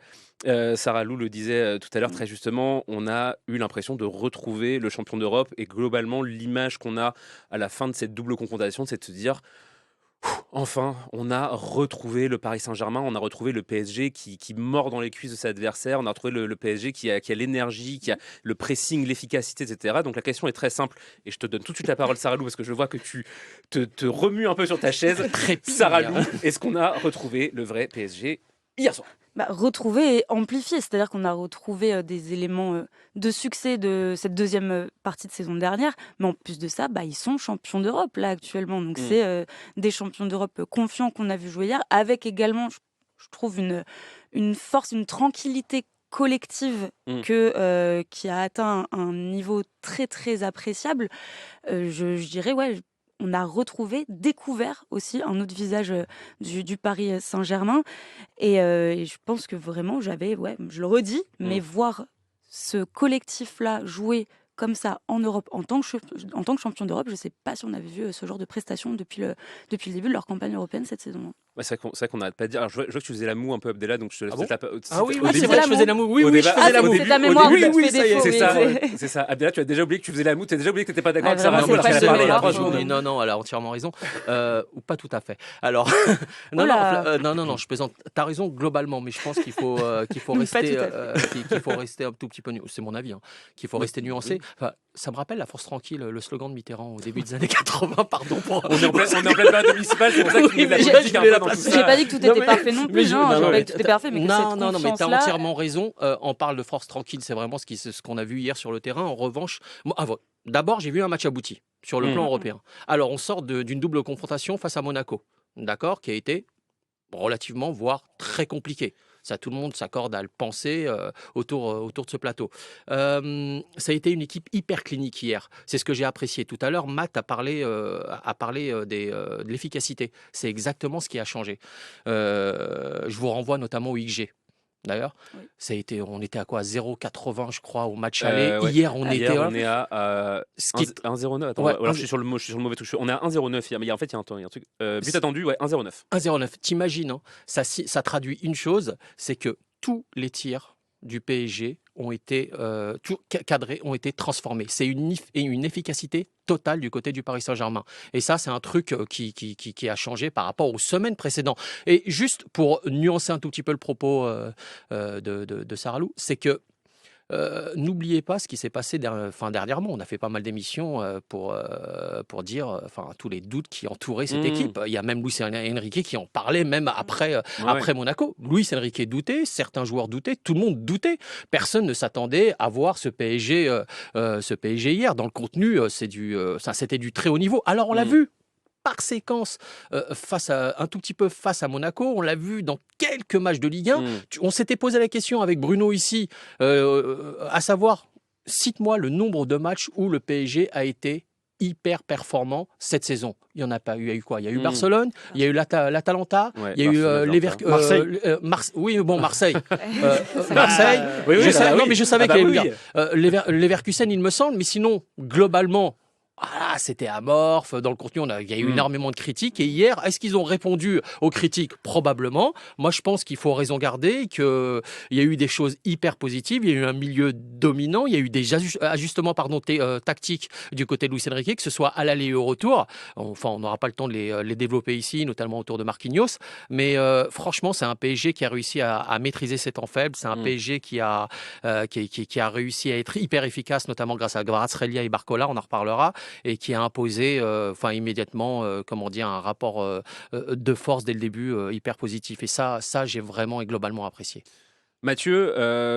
Sarah Lou le disait tout à l'heure très justement, on a eu l'impression de retrouver le champion d'Europe et globalement l'image qu'on a à la fin de cette double confrontation, c'est de se dire enfin, on a retrouvé le Paris Saint-Germain, on a retrouvé le PSG qui mord dans les cuisses de ses adversaires, on a retrouvé le PSG qui a l'énergie, qui a le pressing, l'efficacité, etc. Donc la question est très simple et je te donne tout de suite la parole, Sarah Lou, parce que je vois que tu te remues un peu sur ta chaise. Sarah Lou, est-ce qu'on a retrouvé le vrai PSG hier soir? retrouvé et amplifié. C'est-à-dire qu'on a retrouvé des éléments de succès de cette deuxième partie de saison dernière. Mais en plus de ça, ils sont champions d'Europe là actuellement. Donc c'est des champions d'Europe confiants qu'on a vu jouer hier, avec également, je trouve, une force, une tranquillité collective qui a atteint un niveau très très appréciable. Je dirais, on a découvert aussi un autre visage du Paris Saint-Germain. Et je pense que vraiment, je le redis, mais voir ce collectif-là jouer comme ça en Europe, en tant que champion d'Europe, je ne sais pas si on avait vu ce genre de prestations depuis le début de leur campagne européenne cette saison. C'est vrai qu'on n'arrête pas de dire. Alors, je vois que tu faisais la moue un peu, Abdella, donc je te laisse bon oui, c'est vrai que je faisais la moue. Oui, je faisais la moue. C'est ta mémoire qui te fait défaut. C'est ça. Abdella, tu as déjà oublié que tu faisais la moue, tu as déjà oublié que tu n'étais pas d'accord avec vraiment, Sarah Maud, alors qu'elle a parlé il y a 3 jours. Non, elle a entièrement raison. Ou pas tout à fait. Alors, non, je plaisante. Tu as raison globalement, mais je pense qu'il faut rester un tout petit peu nuancé. C'est mon avis, qu'il faut rester nuancé. Enfin, ça me rappelle la force tranquille, le slogan de Mitterrand au début des années 80. Pardon. On est en pleine période municipale, c'est pour ça qu'il y a de la politique un peu dans tout ça. J'ai pas dit que tout était parfait non plus. J'ai pas dit que tout était parfait, mais que cette confiance-là... Non, mais tu as entièrement raison. On parle de force tranquille, c'est vraiment ce qu'on a vu hier sur le terrain. En revanche, d'abord, j'ai vu un match abouti sur le plan européen. Alors, on sort d'une double confrontation face à Monaco, d'accord, qui a été relativement, voire très compliqué. Ça, tout le monde s'accorde à le penser autour de ce plateau. Ça a été une équipe hyper clinique hier. C'est ce que j'ai apprécié. Tout à l'heure, Matt a parlé de l'efficacité. C'est exactement ce qui a changé. Je vous renvoie notamment au XG. D'ailleurs, on était à quoi, 0,80 je crois au match aller. Hier, on est à 1,09. Attends, alors je suis sur le mauvais truc. On est à 1,09 hier, mais en fait il y a un truc. But attendu, 1,09. 1,09. T'imagines, ça traduit une chose, c'est que tous les tirs du PSG ont été cadrés, ont été transformés. C'est une efficacité totale du côté du Paris Saint-Germain. Et ça, c'est un truc qui a changé par rapport aux semaines précédentes. Et juste pour nuancer un tout petit peu le propos de Sarah Lou, c'est que n'oubliez pas ce qui s'est passé dernièrement. On a fait pas mal d'émissions pour dire tous les doutes qui entouraient cette équipe. Il y a même Luis Enrique qui en parlait même après Monaco. Luis Enrique doutait, certains joueurs doutaient, tout le monde doutait. Personne ne s'attendait à voir ce PSG hier. Dans le contenu, c'était du très haut niveau. Alors on l'a vu par séquence un tout petit peu face à Monaco. On l'a vu dans quelques matchs de Ligue 1. On s'était posé la question avec Bruno ici, à savoir, cite-moi le nombre de matchs où le PSG a été hyper performant cette saison. Il n'y en a pas eu. Il y a eu quoi ? Il y a eu Barcelone, il y a eu l'Atalanta, il y a eu Marseille. Marseille. Marseille. Je savais qu'il y avait Leverkusen, il me semble, mais sinon, globalement, c'était amorphe. Dans le contenu, il y a eu énormément de critiques. Et hier, est-ce qu'ils ont répondu aux critiques ? Probablement. Moi, je pense qu'il faut raison garder, qu'il y a eu des choses hyper positives. Il y a eu un milieu dominant. Il y a eu des ajustements tactiques du côté de Luis Enrique, que ce soit à l'aller et au retour. Enfin, on n'aura pas le temps de les développer ici, notamment autour de Marquinhos. Mais franchement, c'est un PSG qui a réussi à maîtriser ses temps faibles. C'est un PSG qui a réussi à être hyper efficace, notamment grâce à Kvaratskhelia et Barcola. On en reparlera. Et qui a imposé immédiatement un rapport de force dès le début hyper positif. Et ça j'ai vraiment et globalement apprécié. Mathieu,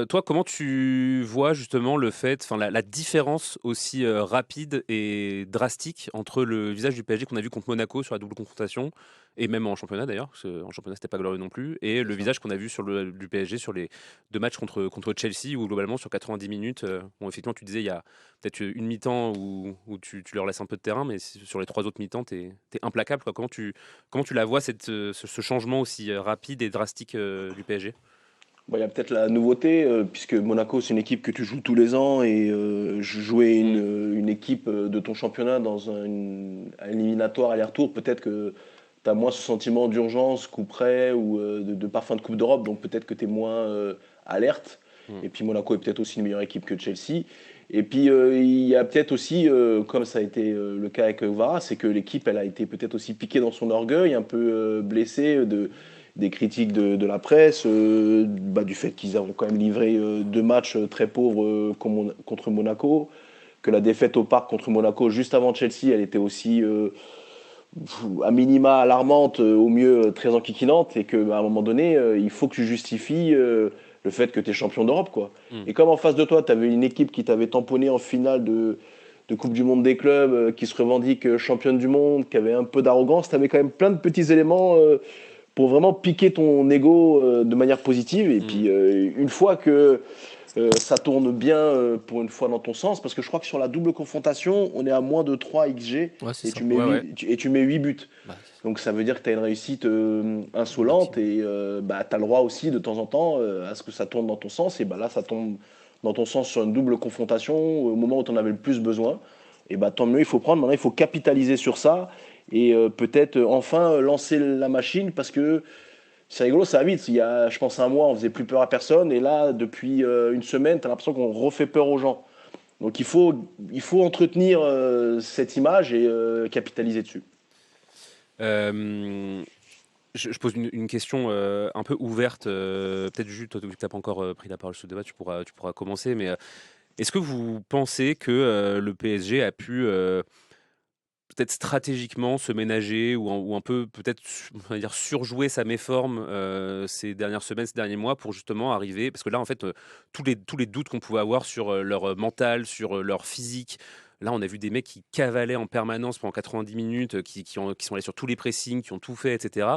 toi, comment tu vois justement le fait, la différence aussi rapide et drastique entre le visage du PSG qu'on a vu contre Monaco sur la double confrontation, et même en championnat d'ailleurs, parce qu'en championnat c'était pas glorieux non plus, et le visage qu'on a vu du PSG sur les 2 matchs contre Chelsea, où globalement sur 90 minutes, effectivement tu disais il y a peut-être une mi-temps où tu leur laisses un peu de terrain, mais sur les 3 autres mi-temps t'es implacable, quoi. Comment tu la vois ce changement aussi rapide et drastique du PSG ? Il y a peut-être la nouveauté, puisque Monaco, c'est une équipe que tu joues tous les ans, et jouer une équipe de ton championnat dans un éliminatoire aller-retour, peut-être que tu as moins ce sentiment d'urgence, coup près, ou de parfum de Coupe d'Europe, donc peut-être que tu es moins alerte. Et puis Monaco est peut-être aussi une meilleure équipe que Chelsea. Et puis il y a peut-être aussi, comme ça a été le cas avec Kvara, c'est que l'équipe, elle a été peut-être aussi piquée dans son orgueil, un peu blessée des critiques de la presse, du fait qu'ils ont quand même livré 2 matchs très pauvres contre Monaco, que la défaite au Parc contre Monaco juste avant Chelsea, elle était aussi à minima alarmante, au mieux très enquiquinante, et qu'à un moment donné, il faut que tu justifies le fait que tu es champion d'Europe, quoi. Et comme en face de toi, tu avais une équipe qui t'avait tamponné en finale de Coupe du Monde des clubs, qui se revendique championne du monde, qui avait un peu d'arrogance, tu avais quand même plein de petits éléments pour vraiment piquer ton ego de manière positive. Et puis, une fois que ça tourne bien pour une fois dans ton sens, parce que je crois que sur la double confrontation, on est à moins de 3 XG et tu mets 8 buts. Bah, Donc ça veut dire que tu as une réussite insolente et tu as le droit aussi de temps en temps à ce que ça tourne dans ton sens. Et là, ça tombe dans ton sens sur une double confrontation au moment où tu en avais le plus besoin. Et tant mieux, il faut prendre. Maintenant, il faut capitaliser sur ça et peut-être enfin lancer la machine, parce que c'est rigolo, ça va vite. Il y a, je pense, un mois, on faisait plus peur à personne. Et là, depuis une semaine, tu as l'impression qu'on refait peur aux gens. Donc il faut entretenir cette image et capitaliser dessus. Je pose une question un peu ouverte. Peut-être juste, toi, vu que tu n'as pas encore pris la parole sur ce débat, tu pourras commencer. Mais est-ce que vous pensez que le PSG a pu peut-être stratégiquement se ménager ou un peu peut-être on va dire surjouer sa méforme ces dernières semaines, ces derniers mois, pour justement arriver, parce que là en fait tous les doutes qu'on pouvait avoir sur leur mental, sur leur physique, là on a vu des mecs qui cavalaient en permanence pendant 90 minutes, qui sont allés sur tous les pressings, qui ont tout fait, etc.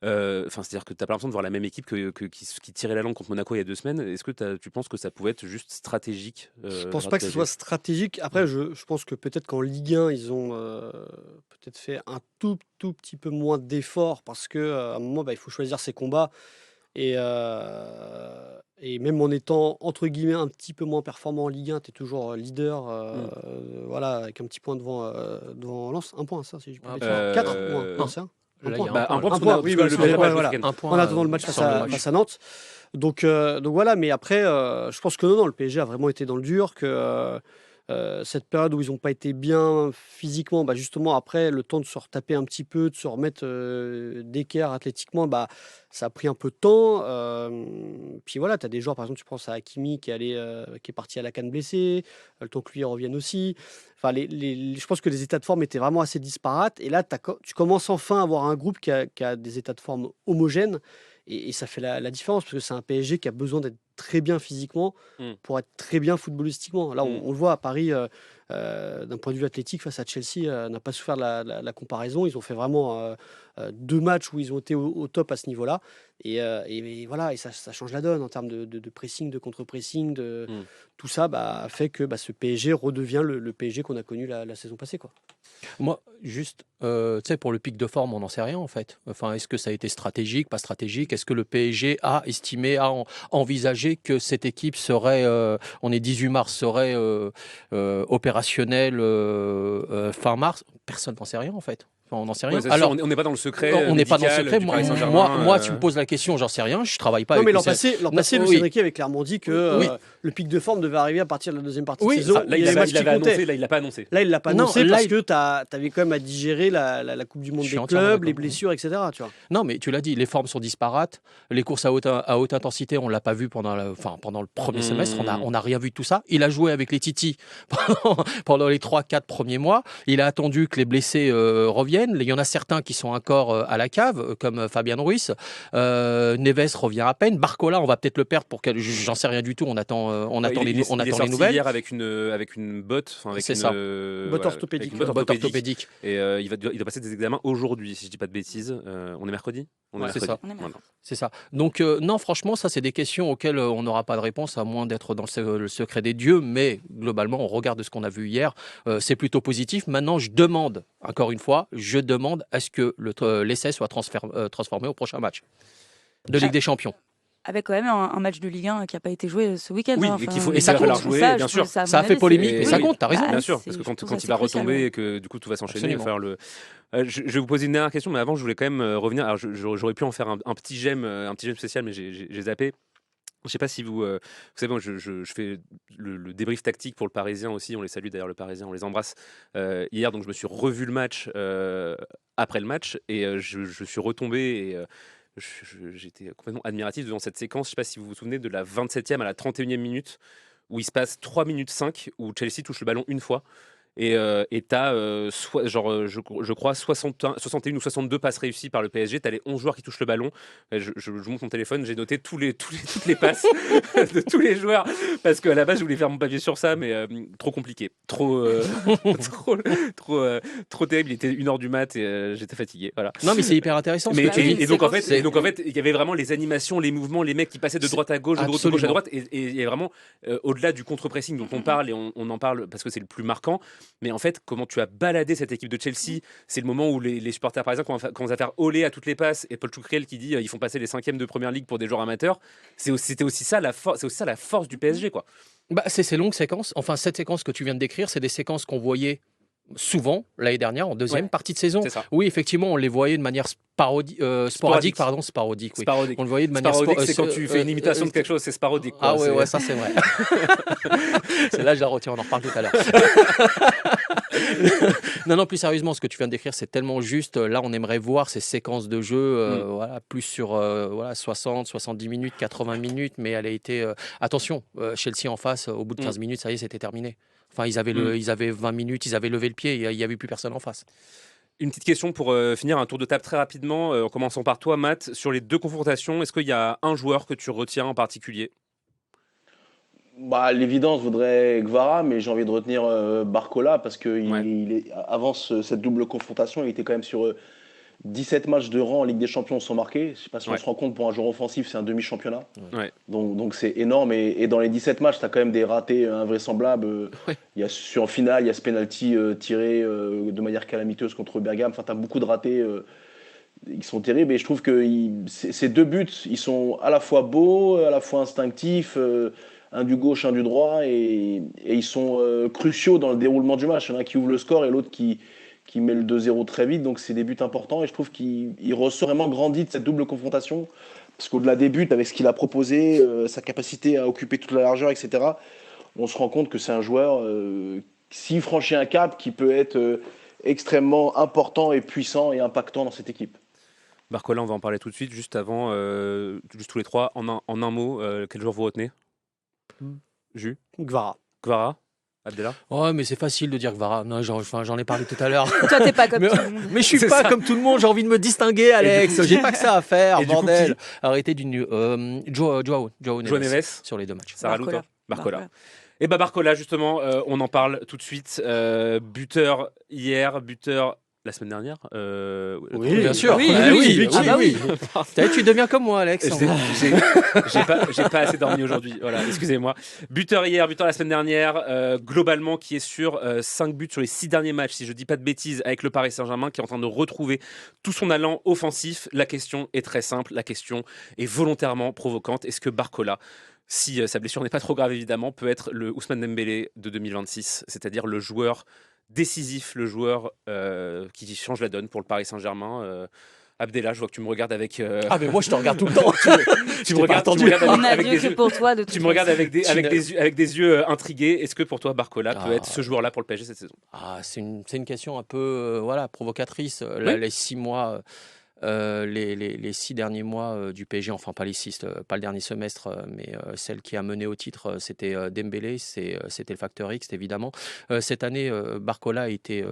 C'est-à-dire que tu n'as pas l'impression de voir la même équipe qui tirait la langue contre Monaco il y a 2 semaines. Est-ce que tu penses que ça pouvait être juste stratégique Je pense pas que ce soit stratégique. Après, je pense que peut-être qu'en Ligue 1, ils ont peut-être fait un tout petit peu moins d'efforts, parce qu'à un moment, il faut choisir ses combats. Et même en étant, entre guillemets, un petit peu moins performant en Ligue 1, tu es toujours leader, voilà, avec un petit point devant Lens. Un point, ça, si je peux dire. 4 points. Non, c'est un. Là, point. il y a un point, Oui, voilà. un point en attendant le match face à Nantes. Donc voilà, mais après, je pense que non, le PSG a vraiment été dans le dur, que cette période où ils n'ont pas été bien physiquement, justement, après, le temps de se retaper un petit peu, de se remettre d'équerre athlétiquement, ça a pris un peu de temps. Puis voilà, tu as des joueurs, par exemple, tu penses à Hakimi qui est parti à la CAN blessé, le temps que lui revienne aussi. Enfin, je pense que les états de forme étaient vraiment assez disparates. Et là, tu commences enfin à avoir un groupe qui a des états de forme homogènes. Et ça fait la différence, parce que c'est un PSG qui a besoin d'être très bien physiquement pour être très bien footballistiquement. Là, on le voit à Paris, d'un point de vue athlétique, face à Chelsea, n'a pas souffert de la comparaison. Ils ont fait vraiment 2 matchs où ils ont été au top à ce niveau-là. Et voilà, et ça change la donne en termes de pressing, de contre-pressing. Tout ça fait que ce PSG redevient le PSG qu'on a connu la saison passée, quoi. Moi, juste, tu sais, pour le pic de forme, on n'en sait rien en fait. Enfin, est-ce que ça a été stratégique, pas stratégique? Est-ce que le PSG a estimé, envisagé que cette équipe serait, on est 18 mars, serait opérationnelle fin mars? Personne n'en sait rien en fait. On n'en sait rien. Alors, on n'est pas dans le secret. On n'est pas dans le secret. Moi, tu tu me poses la question, j'en sais rien. Je travaille pas. Non, avec mais l'an passé, Luis Enrique avait clairement dit que le pic de forme devait arriver à partir de la deuxième partie de saison. Là, il l'avait annoncé. Là, il l'a pas annoncé. Là, il l'a pas annoncé parce que tu avais quand même à digérer la Coupe du Monde des clubs, les blessures, etc. Tu vois. Non, mais tu l'as dit, les formes sont disparates. Les courses à haute intensité, on l'a pas vu pendant le premier semestre. On n'a rien vu de tout ça. Il a joué avec les Titi pendant les 3-4 premiers mois. Il a attendu que les blessés reviennent. Il y en a certains qui sont encore à la cave, comme Fabien Ruiz. Neves revient à peine. Barcola, on va peut-être le perdre j'en sais rien du tout. On attend les nouvelles. Hier avec une botte, botte orthopédique. Et il doit passer des examens aujourd'hui, si je dis pas de bêtises. On est mercredi. C'est ça. Voilà. C'est ça. Donc non, franchement, ça c'est des questions auxquelles on n'aura pas de réponse, à moins d'être dans le secret des dieux. Mais globalement, on regarde ce qu'on a vu hier. C'est plutôt positif. Maintenant, encore une fois, je demande à ce que l'essai soit transformé au prochain match de Ligue des Champions. Avec quand même un match de Ligue 1 qui n'a pas été joué ce week-end. Oui, et ça compte. Bien sûr. Ça a fait polémique, mais ça compte, t'as raison. Bien sûr, parce que quand il va retomber et que du coup tout va s'enchaîner, il va falloir le... Je vais vous poser une dernière question, mais avant je voulais quand même revenir. Alors j'aurais pu en faire un petit j'aime spécial, mais j'ai zappé. Je ne sais pas si vous savez, moi je fais le débrief tactique pour le Parisien aussi. On les salue d'ailleurs, le Parisien, on les embrasse. Hier, donc je me suis revu le match après le match et je suis retombé et j'étais complètement admiratif devant cette séquence. Je ne sais pas si vous vous souvenez de la 27e à la 31e minute où il se passe 3 minutes 5 où Chelsea touche le ballon une fois. Et t'as, je crois, 61 ou 62 passes réussies par le PSG. T'as les 11 joueurs qui touchent le ballon. Je montre mon téléphone, j'ai noté toutes les passes de tous les joueurs. Parce qu'à la base, je voulais faire mon papier sur ça, mais trop compliqué. Trop terrible. Il était 1h du mat et j'étais fatigué. Voilà. Non, mais c'est hyper intéressant. Et donc, en fait, il y avait vraiment les animations, les mouvements, les mecs qui passaient de droite à gauche, de gauche à droite. Et il y a vraiment, au-delà du contre-pressing dont on parle, et on en parle parce que c'est le plus marquant. Mais en fait, comment tu as baladé cette équipe de Chelsea, c'est le moment où les supporters parisiens commencent à faire olé à toutes les passes, et Paul Choucriel qui dit ils font passer les 5e de première ligue pour des joueurs amateurs. C'était aussi ça la force du PSG, quoi. Bah, c'est ces longues séquences. Enfin, cette séquence que tu viens de décrire, c'est des séquences qu'on voyait souvent l'année dernière en deuxième partie de saison. Oui, effectivement, on les voyait de manière sporadique. Oui. On le voyait de manière sporadique. C'est quand tu fais une imitation de quelque chose, c'est sporadique. Ah ouais, ça c'est vrai. Celle-là, je la retiens. On en reparle tout à l'heure. Non, plus sérieusement, ce que tu viens de décrire, c'est tellement juste. Là, on aimerait voir ces séquences de jeu, plus sur 60, 70 minutes, 80 minutes, mais elle a été. Attention, Chelsea en face, au bout de 15 minutes, ça y est, c'était terminé. Enfin, ils avaient 20 minutes, ils avaient levé le pied, il n'y avait plus personne en face. Une petite question pour finir, un tour de table très rapidement, en commençant par toi, Matt. Sur les 2 confrontations, est-ce qu'il y a un joueur que tu retiens en particulier ? L'évidence voudrait Gvara, mais j'ai envie de retenir Barcola parce que avant cette double confrontation, il était quand même sur 17 matchs de rang en Ligue des Champions sans marquer. Je ne sais pas si on se rend compte, pour un joueur offensif, c'est un demi-championnat. Donc c'est énorme. Et dans les 17 matchs, tu as quand même des ratés invraisemblables. En finale, il y a ce penalty tiré de manière calamiteuse contre Bergame. Enfin, tu as beaucoup de ratés. Ils sont terribles. Et je trouve que ces 2 buts, ils sont à la fois beaux, à la fois instinctifs. Un du gauche, un du droit, et ils sont cruciaux dans le déroulement du match. Il y en a un qui ouvre le score et l'autre qui met le 2-0 très vite, donc c'est des buts importants, et je trouve qu'il ressort vraiment grandi de cette double confrontation, parce qu'au-delà des buts, avec ce qu'il a proposé, sa capacité à occuper toute la largeur, etc., on se rend compte que c'est un joueur, s'il franchit un cap, qui peut être extrêmement important et puissant et impactant dans cette équipe. Barcola, on va en parler tout de suite, juste avant, juste tous les 3, en un mot, quel joueur vous retenez ? Jus ? Gvara. Abdella ? Oh, mais c'est facile de dire Gvara. Non, j'en ai parlé tout à l'heure. Toi, t'es pas comme tout le monde. Mais je suis pas comme tout le monde. J'ai envie de me distinguer, Alex. J'ai pas que ça à faire, bordel. Arrêtez d'une. Joao Neves sur les 2 matchs. Ça raloute, toi ? Barcola. Et Barcola, justement, on en parle tout de suite. Buteur hier, buteur la semaine dernière. Oui, bien sûr. Oui. Tu deviens comme moi, Alex. J'ai pas assez dormi aujourd'hui. Voilà, excusez-moi. Buteur hier, buteur la semaine dernière. Globalement, qui est sur 5 buts sur les 6 derniers matchs, si je dis pas de bêtises, avec le Paris Saint-Germain, qui est en train de retrouver tout son allant offensif. La question est très simple. La question est volontairement provocante. Est-ce que Barcola, si sa blessure n'est pas trop grave évidemment, peut être le Ousmane Dembélé de 2026, c'est-à-dire le joueur décisif, le joueur qui change la donne pour le Paris Saint-Germain. Abdella, je vois que tu me regardes avec. Ah, mais moi je te regarde tout le temps. Tu me regardes avec des yeux. Pour toi, de tu me regardes avec des yeux intrigués. Est-ce que pour toi, Barcola peut être ce joueur-là pour le PSG cette saison ? C'est une question un peu provocatrice. Les 6 mois. Les 6 derniers mois du PSG, enfin pas les 6, pas le dernier semestre, mais celle qui a mené au titre, c'était Dembélé, c'était le facteur X évidemment. Cette année, Barcola a été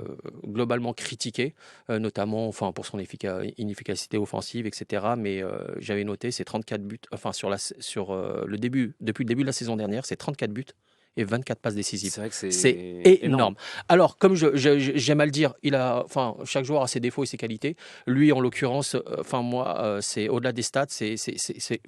globalement critiqué, notamment pour son inefficacité offensive, etc. Mais j'avais noté ces 34 buts, depuis le début de la saison dernière, c'est 34 buts et 24 passes décisives. C'est vrai que c'est énorme. Alors, comme j'aime à le dire, chaque joueur a ses défauts et ses qualités. Lui, en l'occurrence, c'est au-delà des stats,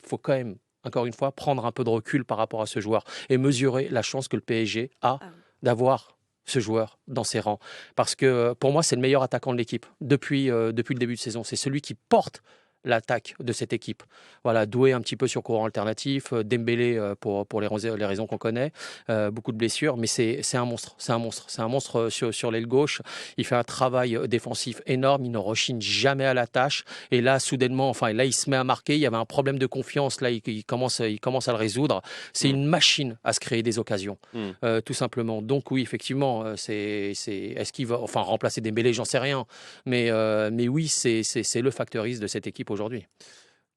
faut quand même, encore une fois, prendre un peu de recul par rapport à ce joueur et mesurer la chance que le PSG a d'avoir ce joueur dans ses rangs. Parce que pour moi, c'est le meilleur attaquant de l'équipe depuis le début de saison. C'est celui qui porte l'attaque de cette équipe. Voilà, doué un petit peu sur courant alternatif, Dembélé pour les raisons qu'on connaît, beaucoup de blessures, mais c'est un monstre. C'est un monstre sur l'aile gauche. Il fait un travail défensif énorme, il ne rechigne jamais à la tâche. Et là, soudainement, là, il se met à marquer. Il y avait un problème de confiance. Là, il commence à le résoudre. C'est une machine à se créer des occasions, tout simplement. Donc oui, effectivement, est-ce qu'il va remplacer Dembélé? J'en sais rien. Mais oui, c'est le facteur X de cette équipe aujourd'hui.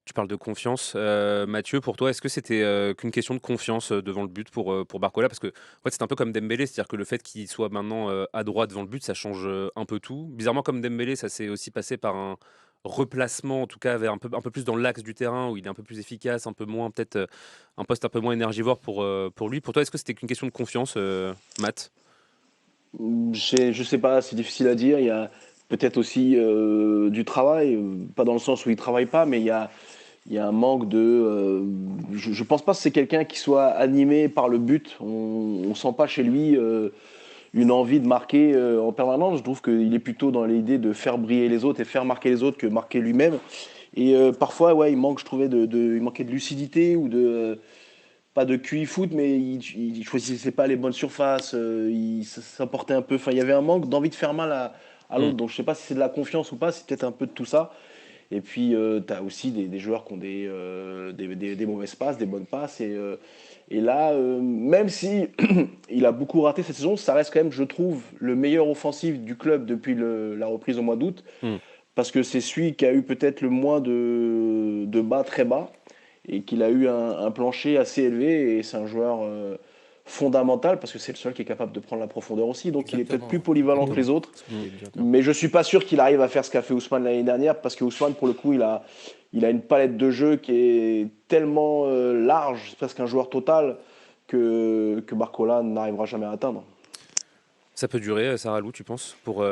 Tu parles de confiance. Mathieu, pour toi, est-ce que c'était qu'une question de confiance devant le but pour Barcola? Parce que en fait, c'est un peu comme Dembélé, c'est-à-dire que le fait qu'il soit maintenant à droite devant le but, ça change un peu tout. Bizarrement, comme Dembélé, ça s'est aussi passé par un replacement, en tout cas, vers un peu plus dans l'axe du terrain, où il est un peu plus efficace, un peu moins, peut-être un poste un peu moins énergivore pour lui. Pour toi, est-ce que c'était qu'une question de confiance, Matt? Je sais pas, c'est difficile à dire. Il y a peut-être aussi du travail, pas dans le sens où il travaille pas, mais il y a un manque de. Je pense pas que c'est quelqu'un qui soit animé par le but. On sent pas chez lui une envie de marquer en permanence. Je trouve qu'il est plutôt dans l'idée de faire briller les autres et faire marquer les autres que marquer lui-même. Et parfois, ouais, il manque, je trouvais, il manquait de lucidité ou de pas de QI foot, mais il choisissait pas les bonnes surfaces, il s'apportait un peu. Enfin, il y avait un manque d'envie de faire mal à l'autre. Donc, je sais pas si c'est de la confiance ou pas, c'est peut-être un peu de tout ça. Et puis, tu as aussi des joueurs qui ont des mauvaises passes, des bonnes passes. Et là, même si il a beaucoup raté cette saison, ça reste quand même, je trouve, le meilleur offensif du club depuis la reprise au mois d'août. Parce que c'est celui qui a eu peut-être le moins de bas très bas et qu'il a eu un plancher assez élevé. Et c'est un joueur fondamental parce que c'est le seul qui est capable de prendre la profondeur aussi. Donc il est peut-être plus polyvalent que les autres. Mais je ne suis pas sûr qu'il arrive à faire ce qu'a fait Ousmane l'année dernière parce que Ousmane, pour le coup, il a une palette de jeu qui est tellement large, c'est presque un joueur total, que Barcola n'arrivera jamais à atteindre. Ça peut durer, Sarah Lou, tu penses, pour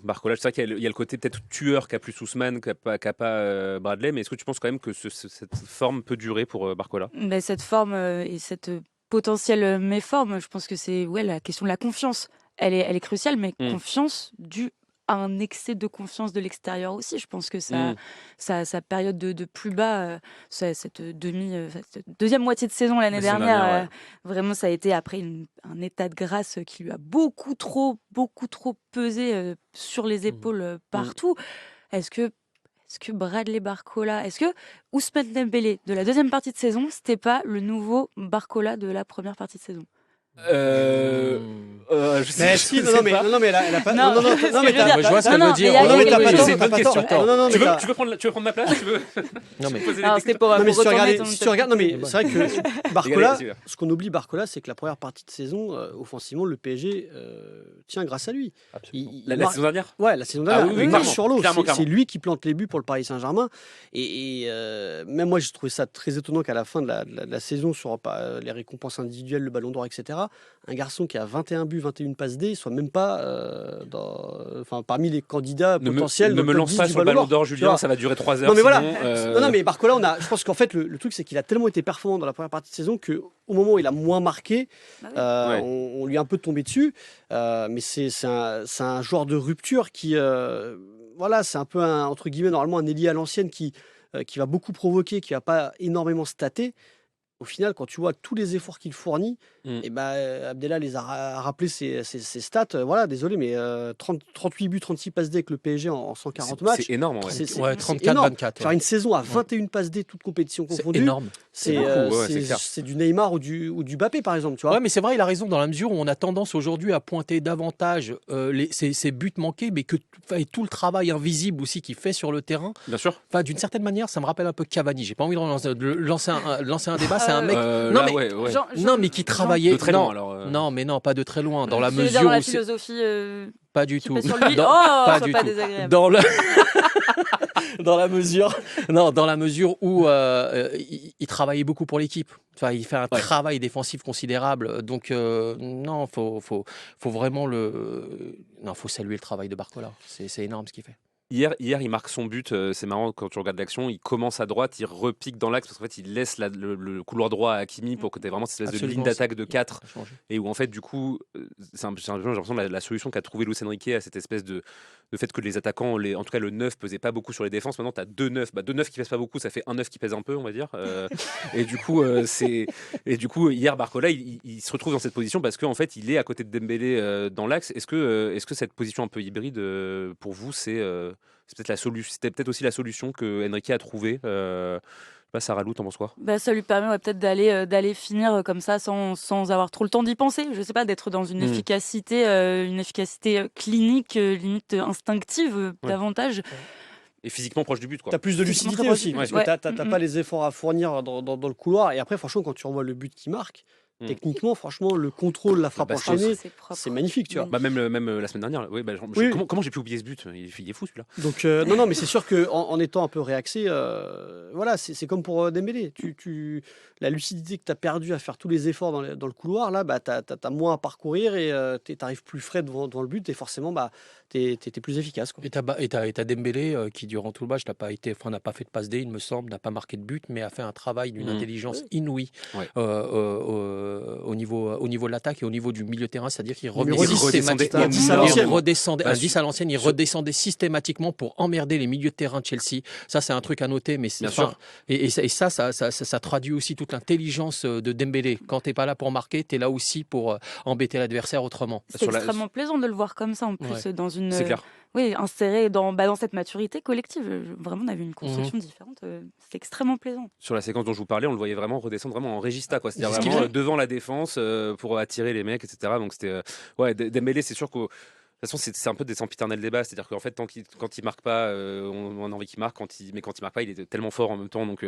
Barcola? C'est vrai qu'il y a le côté peut-être tueur qu'a plus Ousmane, qu'a pas Bradley, mais est-ce que tu penses quand même que cette forme peut durer pour Barcola? Cette forme et cette potentielle méforme, je pense que c'est la question de la confiance. Elle est cruciale, mais confiance due à un excès de confiance de l'extérieur aussi. Je pense que sa période de plus bas, cette deuxième moitié de saison l'année dernière, vraiment ça a été après un état de grâce qui lui a beaucoup trop pesé sur les épaules partout. Est-ce que Bradley Barcola, est-ce que Ousmane Dembélé de la deuxième partie de saison, c'était pas le nouveau Barcola de la première partie de saison? Je sais, Mais je si, sais non, mais pas. elle a pas. Non, mais ce que je veux dire- je vois ce qu'elle non, veut dire. mais il y a Non, mais quelque t'as pas chose- tort, C'est une bonne t'as pas question. tort. Non, Tu mais veux prendre ma place? Tu veux Non, mais poser des Alors, questions? c'était pour Non, mais si tu retourner regardes, ton- si tu regardes, non, mais c'est vrai que Barcola, Allez, ce qu'on oublie Barcola, c'est que la première partie de saison, offensivement, le PSG tient grâce à lui. La marque- saison dernière? Ouais, la saison Ah dernière, oui, il marche clairement. sur l'eau. Clairement. C'est lui qui plante les buts pour le Paris Saint-Germain. Et même moi, j'ai trouvé ça très étonnant qu'à la fin de la saison, sur les récompenses individuelles, le ballon d'or, etc., un garçon qui a 21 buts, 21 passes D, soit même pas parmi les candidats potentiels. Ne dans me le top lance 10 pas du sur le ballon d'or, tu Julien, vois. ça va durer 3 heures. Non mais voilà. sinon, Non mais Barcola, je pense qu'en fait le truc c'est qu'il a tellement été performant dans la première partie de saison que au moment où il a moins marqué, Ouais. on lui est un peu tombé dessus. Mais c'est un joueur de rupture qui c'est un peu entre guillemets normalement un ailier à l'ancienne qui va beaucoup provoquer, qui va pas énormément stater. Au final, quand tu vois tous les efforts qu'il fournit, et Abdellah les a rappelé ses stats. Désolé, mais 38 buts, 36 passes D avec le PSG en 140 matchs. C'est énorme, ouais. C'est 34, énorme. 24. Faire une saison à 21 passes D, toutes compétitions C'est confondues, énorme. c'est beaucoup, ouais, c'est clair. c'est du Neymar ou du Mbappé, par exemple. Tu vois. Ouais, mais c'est vrai, il a raison dans la mesure où on a tendance aujourd'hui à pointer davantage ces buts manqués, mais que et tout le travail invisible aussi qu'il fait sur le terrain. Bien sûr. Enfin, d'une certaine manière, ça me rappelle un peu Cavani. J'ai pas envie de lancer un débat. C'est un mec. Là, mais- ouais. Non, mais qui travaillait. De très non, loin, alors. Non, mais non, pas de très loin. Dans la Tu veux dire mesure dans la où c'est philosophie pas du qui tout. pèse sur lui. Dans- Pas du pas tout. désagréable. Dans le dans la mesure où il travaillait beaucoup pour l'équipe. Enfin, il fait un travail défensif considérable. Donc non, faut vraiment faut saluer le travail de Barcola. C'est énorme ce qu'il fait. Hier, il marque son but. C'est marrant quand tu regardes l'action. Il commence à droite, il repique dans l'axe parce qu'en fait, il laisse le couloir droit à Hakimi pour que tu aies vraiment cette espèce de Absolument, ligne d'attaque de 4. Ça a changé. Et où en fait, du coup, j'ai l'impression la solution qu'a trouvé Luis Enrique à cette espèce de fait que les attaquants, en tout cas le 9, pesait pas beaucoup sur les défenses. Maintenant, tu as 2 9. 2 9 qui pèsent pas beaucoup, ça fait un 9 qui pèse un peu, on va dire. Et du coup, hier, Barcola, il se retrouve dans cette position parce qu'en fait, il est à côté de Dembélé dans l'axe. Est-ce que cette position un peu hybride, pour vous, c'était peut-être aussi la solution que Enrique a trouvée? Je sais pas, Sarah Lou, t'en penses quoi? Ça lui permet peut-être d'aller finir comme ça sans avoir trop le temps d'y penser. Je sais pas, d'être dans une efficacité clinique, limite instinctive davantage. et physiquement proche du but. Tu as plus de Physiquement lucidité très aussi, proche parce du but. que tu n'as pas les efforts à fournir dans le couloir. Et après, franchement, quand tu revois le but qu'il marque, techniquement, franchement, le contrôle, la frappe enchaînée, c'est magnifique, tu vois. Bah même la semaine dernière. Oui, comment j'ai pu oublier ce but? Il est fou celui-là. Donc non, mais c'est sûr que en étant un peu réaxé, voilà, c'est comme pour Dembélé. La lucidité que tu as perdue à faire tous les efforts dans le couloir, là, bah, tu as moins à parcourir et tu arrives plus frais devant le but et forcément, bah, tu es plus efficace, quoi. Et t'as Dembélé qui, durant tout le match, n'a pas fait de passe D, il me semble, n'a pas marqué de but, mais a fait un travail d'une intelligence inouïe au niveau de l'attaque et au niveau du milieu de terrain, c'est-à-dire qu'il redescendait systématiquement pour emmerder les milieux de terrain de Chelsea. Ça, c'est un truc à noter, mais ça traduit aussi toute l'intelligence de Dembélé. Quand t'es pas là pour marquer, t'es là aussi pour embêter l'adversaire autrement. C'est extrêmement plaisant de le voir comme ça en plus dans une. C'est clair. Oui, inséré dans cette maturité collective. Vraiment, on avait une construction différente. C'est extrêmement plaisant. Sur la séquence dont je vous parlais, on le voyait vraiment redescendre vraiment en régista, quoi. C'est-à-dire vraiment devant la défense pour attirer les mecs, etc. Donc c'était Dembélé, c'est sûr que de toute façon, c'est un peu des sempiternels débats. C'est-à-dire qu'en fait, quand il marque pas, on a envie qu'il marque. Mais quand il marque pas, il est tellement fort en même temps. Donc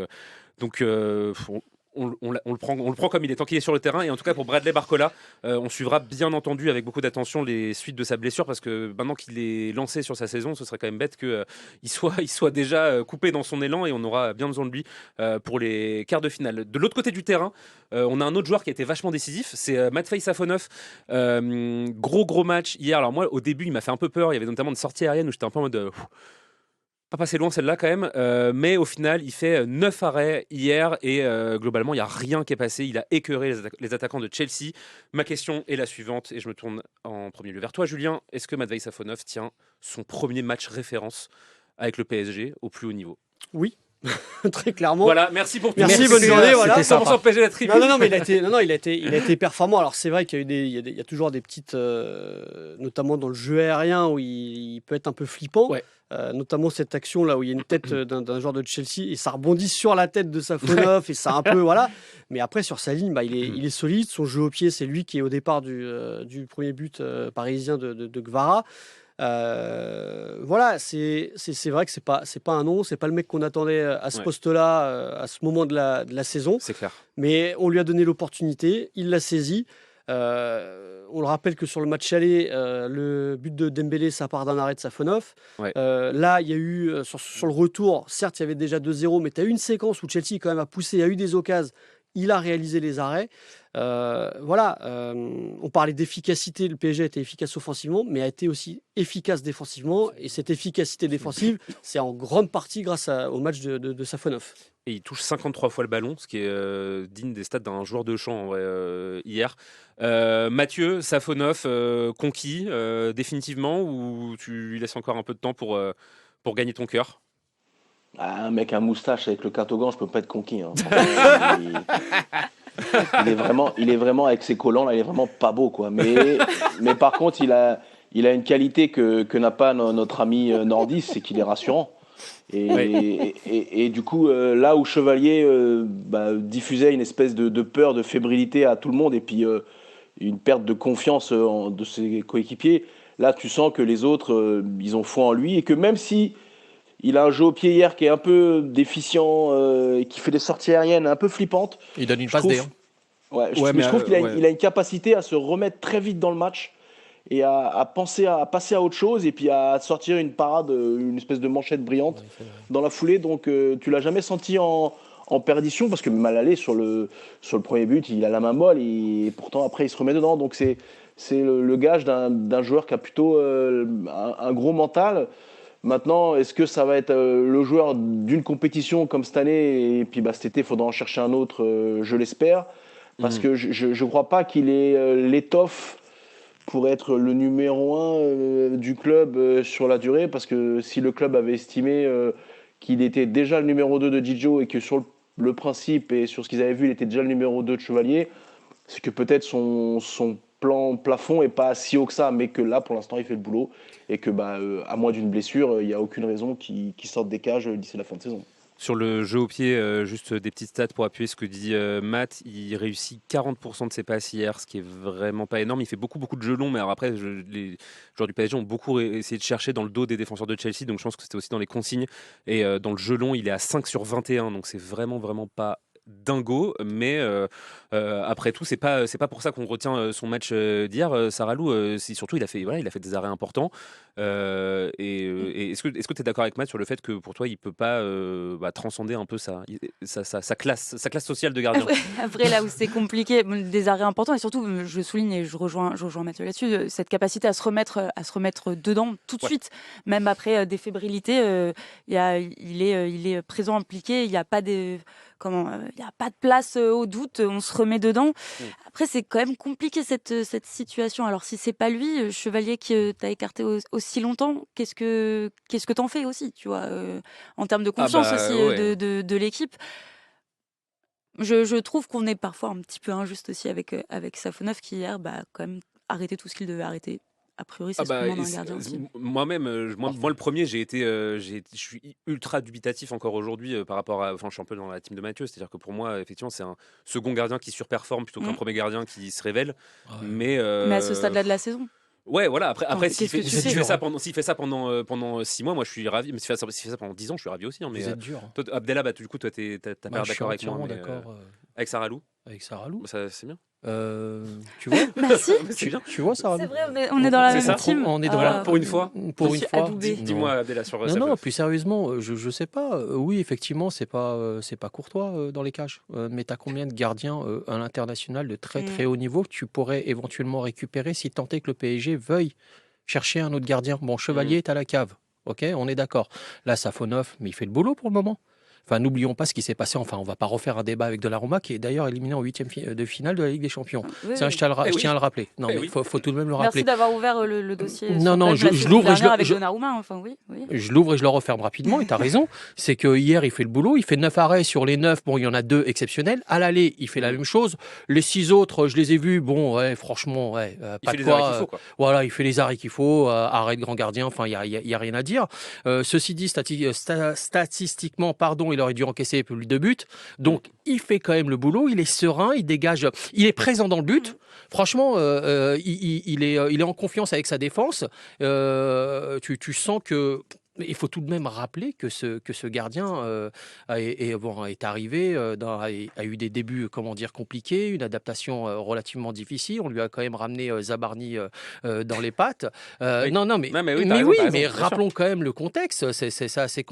on le prend comme il est, tant qu'il est sur le terrain. Et en tout cas, pour Bradley Barcola, on suivra bien entendu avec beaucoup d'attention les suites de sa blessure, parce que maintenant qu'il est lancé sur sa saison, ce serait quand même bête qu'il soit déjà coupé dans son élan, et on aura bien besoin de lui pour les quarts de finale. De l'autre côté du terrain, on a un autre joueur qui a été vachement décisif, c'est Matvei Safonov. Gros match hier. Alors moi, au début, il m'a fait un peu peur. Il y avait notamment une sortie aérienne où j'étais un peu en mode... pas passé loin celle-là quand même, mais au final il fait 9 arrêts hier et globalement il n'y a rien qui est passé. Il a écœuré les attaquants de Chelsea. Ma question est la suivante et je me tourne en premier lieu vers toi, Julien. Est-ce que Matvei Safonov tient son premier match référence avec le PSG au plus haut niveau? Oui. Très clairement. Voilà, merci pour tout. Merci, bonne journée. Voilà. C'était sympa. PSG la tribune. Non, mais il a été performant. Alors c'est vrai qu'il y a toujours des petites, notamment dans le jeu aérien où il peut être un peu flippant. Ouais. Notamment cette action là où il y a une tête d'un joueur de Chelsea et ça rebondit sur la tête de Safonov et ça un peu voilà. Mais après sur sa ligne, il est solide. Son jeu au pied, c'est lui qui est au départ du premier but parisien de Gvara. Voilà, c'est vrai que c'est pas un nom, c'est pas le mec qu'on attendait à ce poste-là à ce moment de la saison. C'est clair. Mais on lui a donné l'opportunité, il l'a saisi. On le rappelle que sur le match aller, le but de Dembélé, ça part d'un arrêt de Safonov. Ouais. Là, il y a eu sur le retour, certes, il y avait déjà 2-0, mais tu as eu une séquence où Chelsea quand même a poussé, il y a eu des occasions. Il a réalisé les arrêts. On parlait d'efficacité. Le PSG a été efficace offensivement, mais a été aussi efficace défensivement. Et cette efficacité défensive, c'est en grande partie grâce au match de Safonov. Et il touche 53 fois le ballon, ce qui est digne des stats d'un joueur de champ en vrai, hier. Mathieu, Safonov, conquis définitivement, ou tu lui laisses encore un peu de temps pour gagner ton cœur? Un mec à moustache avec le catogan, je peux pas être conquis. Hein. il est vraiment avec ses collants là, il est vraiment pas beau quoi. Mais par contre, il a une qualité que n'a pas notre ami Nordis, c'est qu'il est rassurant. Et du coup, là où Chevalier diffusait une espèce de peur, de fébrilité à tout le monde, et puis une perte de confiance de ses coéquipiers, là tu sens que les autres, ils ont foi en lui, et que même si il a un jeu au pied hier qui est un peu déficient, qui fait des sorties aériennes un peu flippantes. Il donne une passe D. Je trouve qu'il a une capacité à se remettre très vite dans le match et à penser à passer à autre chose et puis à sortir une parade, une espèce de manchette brillante dans la foulée. Donc tu l'as jamais senti en perdition, parce que mal allé sur le premier but, il a la main molle et pourtant après il se remet dedans. Donc c'est le gage d'un joueur qui a plutôt un gros mental. Maintenant, est-ce que ça va être le joueur d'une compétition comme cette année, et puis cet été, il faudra en chercher un autre, je l'espère, parce que je ne crois pas qu'il ait l'étoffe pour être le numéro 1 du club sur la durée, parce que si le club avait estimé qu'il était déjà le numéro 2 de Gigio et que sur le principe et sur ce qu'ils avaient vu, il était déjà le numéro 2 de Chevalier, c'est que peut-être son plafond est pas si haut que ça, mais que là pour l'instant il fait le boulot et que à moins d'une blessure, il n'y a aucune raison qu'il sorte des cages d'ici la fin de saison. Sur le jeu au pied, juste des petites stats pour appuyer ce que dit Matt. Il réussit 40% de ses passes hier, ce qui est vraiment pas énorme. Il fait beaucoup de jeux longs, mais alors après, les joueurs du PSG ont beaucoup essayé de chercher dans le dos des défenseurs de Chelsea, donc je pense que c'était aussi dans les consignes. Et dans le jeu long, il est à 5 sur 21, donc c'est vraiment pas dingo, mais après tout, c'est pas pour ça qu'on retient son match d'hier. Saralou, surtout il a fait des arrêts importants. Et est-ce que tu es d'accord avec Matt sur le fait que pour toi, il peut pas transcender un peu sa classe sociale de gardien? Après, là où c'est compliqué, des arrêts importants, et surtout, je souligne et je rejoins Mathieu là-dessus, cette capacité à se remettre dedans tout de suite, même après des fébrilités, il est présent, impliqué, il n'y a pas de place au doute, on se remet dedans. Après, c'est quand même compliqué cette situation. Alors, si c'est pas lui, Chevalier, qui t'a écarté aussi longtemps, qu'est-ce que t'en fais aussi, tu vois, en termes de confiance aussi de l'équipe. Je trouve qu'on est parfois un petit peu injuste aussi avec Safonov, qui hier quand même arrêté tout ce qu'il devait arrêter. A priori, c'est ce qu'on demande à un gardien aussi. Moi-même, moi le premier, je suis ultra dubitatif encore aujourd'hui par rapport à. Enfin, je suis un peu dans la team de Mathieu, c'est-à-dire que pour moi, effectivement, c'est un second gardien qui surperforme plutôt qu'un premier gardien qui se révèle. Mais à ce stade-là de la saison. Ouais, voilà. Après, s'il fait ça pendant 6 mois, moi je suis ravi. Mais s'il fait ça pendant 10 ans, je suis ravi aussi. Mais vous êtes dur. Toi, Abdellah, du coup, toi, t'as pas l'air d'accord avec moi. Avec Saralou. Avec Saralou. Ça, c'est bien. Tu vois? Merci. Tu vois, Saralou. C'est vrai, on est dans la même team. On est dans pour une fois. Pour une fois. Dis-moi, Abdellah, sur ça. Non, plus sérieusement, je sais pas. Oui, effectivement, c'est pas courtois dans les cages. Mais tu as combien de gardiens à l'international de très haut niveau que tu pourrais éventuellement récupérer si tant est que le PSG veuille chercher un autre gardien? Bon, Chevalier est à la cave. Ok, on est d'accord. Là, Safonov, mais il fait le boulot pour le moment. Enfin, n'oublions pas ce qui s'est passé. Enfin, on va pas refaire un débat avec Donnarumma, qui est d'ailleurs éliminé en 8e de finale de la Ligue des Champions. Je tiens à le rappeler. Non, mais faut tout de même le rappeler. Merci d'avoir ouvert le dossier. Non, je l'ouvre avec Donnarumma. Enfin, oui. Je l'ouvre et je le referme rapidement. Et tu as raison. C'est que hier, il fait le boulot. Il fait 9 arrêts sur les 9. Bon, il y en a 2 exceptionnels. À l'aller, il fait la même chose. Les 6 autres, je les ai vus. Bon, franchement, pas de quoi. Voilà, il fait les arrêts qu'il faut. Arrêt de grand gardien. Enfin, il y a rien à dire. Ceci dit, statistiquement, il aurait dû encaisser plus de buts. Donc, il fait quand même le boulot. Il est serein, il dégage. Il est présent dans le but. Franchement, il est en confiance avec sa défense. Tu sens que... Il faut tout de même rappeler que ce gardien est arrivé, a eu des débuts compliqués, une adaptation relativement difficile. On lui a quand même ramené Zabarni dans les pattes. Mais rappelons quand même le contexte. C'est assez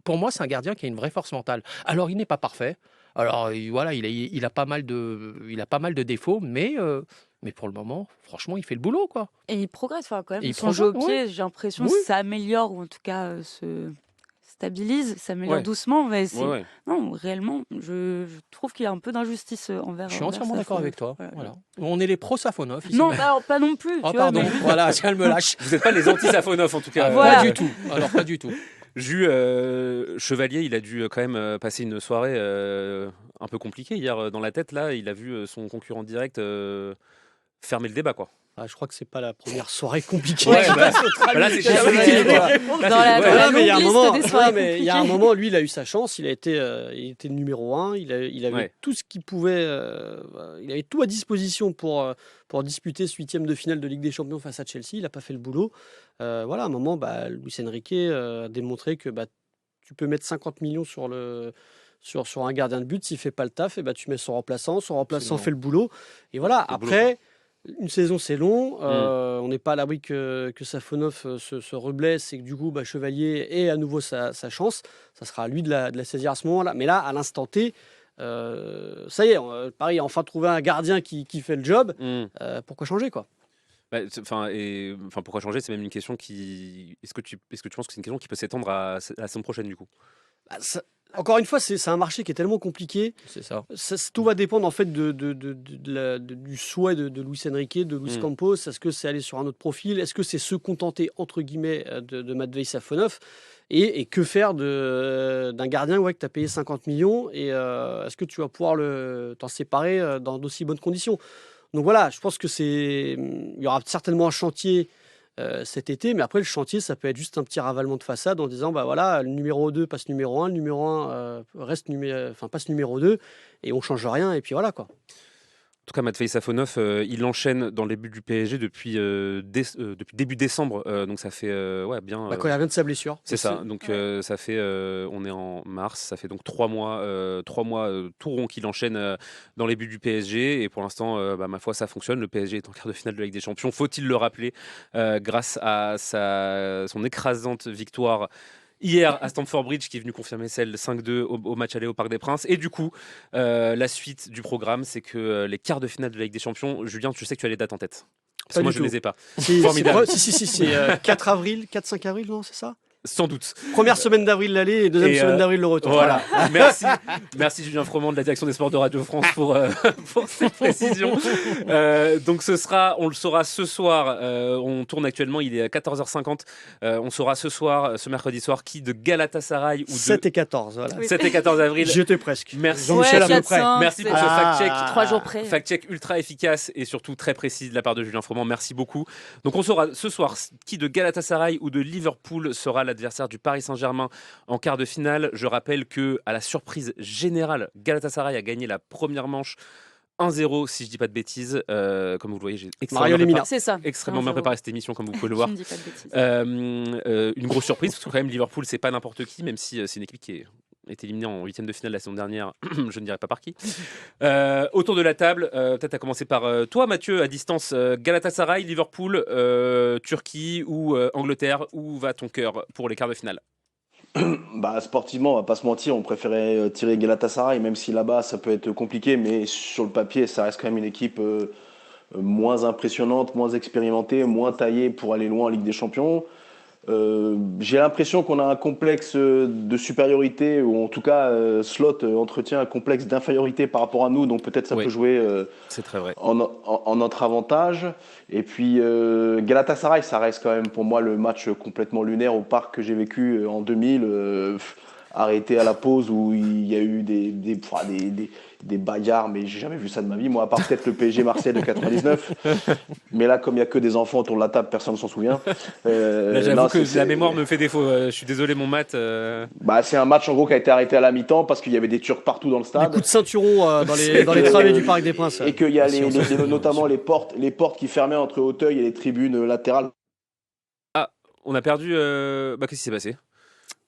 pour moi, c'est un gardien qui a une vraie force mentale. Alors, il n'est pas parfait. Alors, voilà, il a pas mal de défauts, mais pour le moment, franchement, il fait le boulot, quoi. Et il progresse, quand même. Son jeu au pied, j'ai l'impression que ça améliore, ou en tout cas se stabilise, s'améliore doucement. Mais non, réellement, je trouve qu'il y a un peu d'injustice envers. Je suis entièrement d'accord avec toi. Voilà. On est les pro-Safonov. Non, alors, pas non plus. Pardon. Voilà, tiens, elle me lâche. Vous n'êtes pas les anti-Safonov, en tout cas. Pas du tout. Alors, pas du tout. Chevalier, il a dû quand même passer une soirée un peu compliquée hier dans la tête. Là, il a vu son concurrent direct fermer le débat, quoi. Je crois que c'est pas la première soirée compliquée. Là, c'est Chevalier. Mais il y a un moment, lui, il a eu sa chance. Il était le numéro 1. Il avait tout ce qu'il pouvait. Il avait tout à disposition pour disputer ce 8e de finale de Ligue des Champions face à Chelsea. Il n'a pas fait le boulot. À un moment, Luis Enrique a démontré que tu peux mettre 50 millions sur un gardien de but. S'il fait pas le taf, tu mets son remplaçant. Son remplaçant fait le boulot. Et voilà. Après. Une saison, c'est long. On n'est pas à l'abri que Safonov se reblesse et que du coup, Chevalier ait à nouveau sa chance. Ça sera à lui de la saisir à ce moment-là. Mais là, à l'instant T, ça y est, Paris a enfin trouvé un gardien qui fait le job. Pourquoi changer, quoi? Pourquoi changer? C'est même une question qui. Est-ce que tu penses que c'est une question qui peut s'étendre à la saison prochaine, du coup? Encore une fois, c'est un marché qui est tellement compliqué. C'est ça. Tout va dépendre en fait du souhait de Luis Enrique, de Luis Campos. Est-ce que c'est aller sur un autre profil? Est-ce que c'est se contenter entre guillemets de Matvei Safonov? Et que faire d'un gardien que tu as payé 50 millions? Et est-ce que tu vas pouvoir t'en séparer dans d'aussi bonnes conditions? Donc voilà, je pense que il y aura certainement un chantier cet été. Mais après, le chantier, ça peut être juste un petit ravalement de façade en disant, bah voilà, le numéro 2 passe numéro 1, le numéro 1 passe numéro 2, et on change rien, et puis voilà, quoi. En tout cas, Matvei Safonov, il enchaîne dans les buts du PSG depuis début décembre. Donc ça fait bien. Quand il revient de sa blessure. C'est ça. Donc ça fait, on est en mars, ça fait donc 3 mois, tout rond qu'il enchaîne dans les buts du PSG. Et pour l'instant, ma foi, ça fonctionne. Le PSG est en quart de finale de la Ligue des Champions. Faut-il le rappeler, grâce à son écrasante victoire hier à Stamford Bridge, qui est venu confirmer celle 5-2 au match aller au Parc des Princes. Et du coup, la suite du programme, c'est que les quarts de finale de la Ligue des Champions, Julien, je sais que tu as les dates en tête. Parce que moi, je ne les ai pas. Formidable. C'est 4 avril, 4-5 avril, non, c'est ça? Sans doute. Première semaine d'avril l'aller et deuxième semaine d'avril le retour. Voilà. Merci Julien Froment de la direction des sports de Radio France pour cette précision. Donc on le saura ce soir. On tourne actuellement, il est à 14h50. On saura ce soir, ce mercredi soir, qui de Galatasaray ou 7 et 14, voilà. Oui. 7 et 14 avril. J'étais presque. Merci Jean-Michel à peu près. Merci pour ce fact-check. 3 jours près. Fact-check ultra efficace et surtout très précis de la part de Julien Froment. Merci beaucoup. Donc on saura ce soir qui de Galatasaray ou de Liverpool sera l'adversaire du Paris Saint-Germain en quart de finale. Je rappelle que, à la surprise générale, Galatasaray a gagné la première manche 1-0, si je dis pas de bêtises. Comme vous le voyez, j'ai extrêmement bien préparé cette émission, comme vous pouvez le voir. Je ne dis pas de bêtises. Une grosse surprise, parce que quand même Liverpool, c'est pas n'importe qui, même si c'est une équipe qui est éliminée en huitième de finale la saison dernière. Je ne dirais pas par qui. Autour de la table, peut-être à commencer par toi, Mathieu, à distance. Galatasaray, Liverpool, Turquie ou Angleterre, où va ton cœur pour les quarts de finale? Sportivement, on va pas se mentir, on préférait tirer Galatasaray, même si là-bas ça peut être compliqué, mais sur le papier, ça reste quand même une équipe moins impressionnante, moins expérimentée, moins taillée pour aller loin en Ligue des Champions. J'ai l'impression qu'on a un complexe de supériorité, ou en tout cas Slot entretient un complexe d'infériorité par rapport à nous, donc peut-être ça peut jouer c'est très vrai. en notre avantage. Et puis Galatasaray, ça reste quand même pour moi le match complètement lunaire au parc que j'ai vécu en 2000, arrêté à la pause, où il y a eu des bagarres, mais j'ai jamais vu ça de ma vie, moi, à part peut-être le PSG Marseille de 99. Mais là, comme il n'y a que des enfants autour de la table, personne ne s'en souvient. Là, j'avoue que la mémoire me fait défaut. Je suis désolé, mon Matt. C'est un match en gros qui a été arrêté à la mi-temps parce qu'il y avait des Turcs partout dans le stade. Des coups de ceinturon dans les travées du Parc des Princes. Et qu'il y a notamment les portes qui fermaient entre Auteuil et les tribunes latérales. Ah, on a perdu. Qu'est-ce qui s'est passé?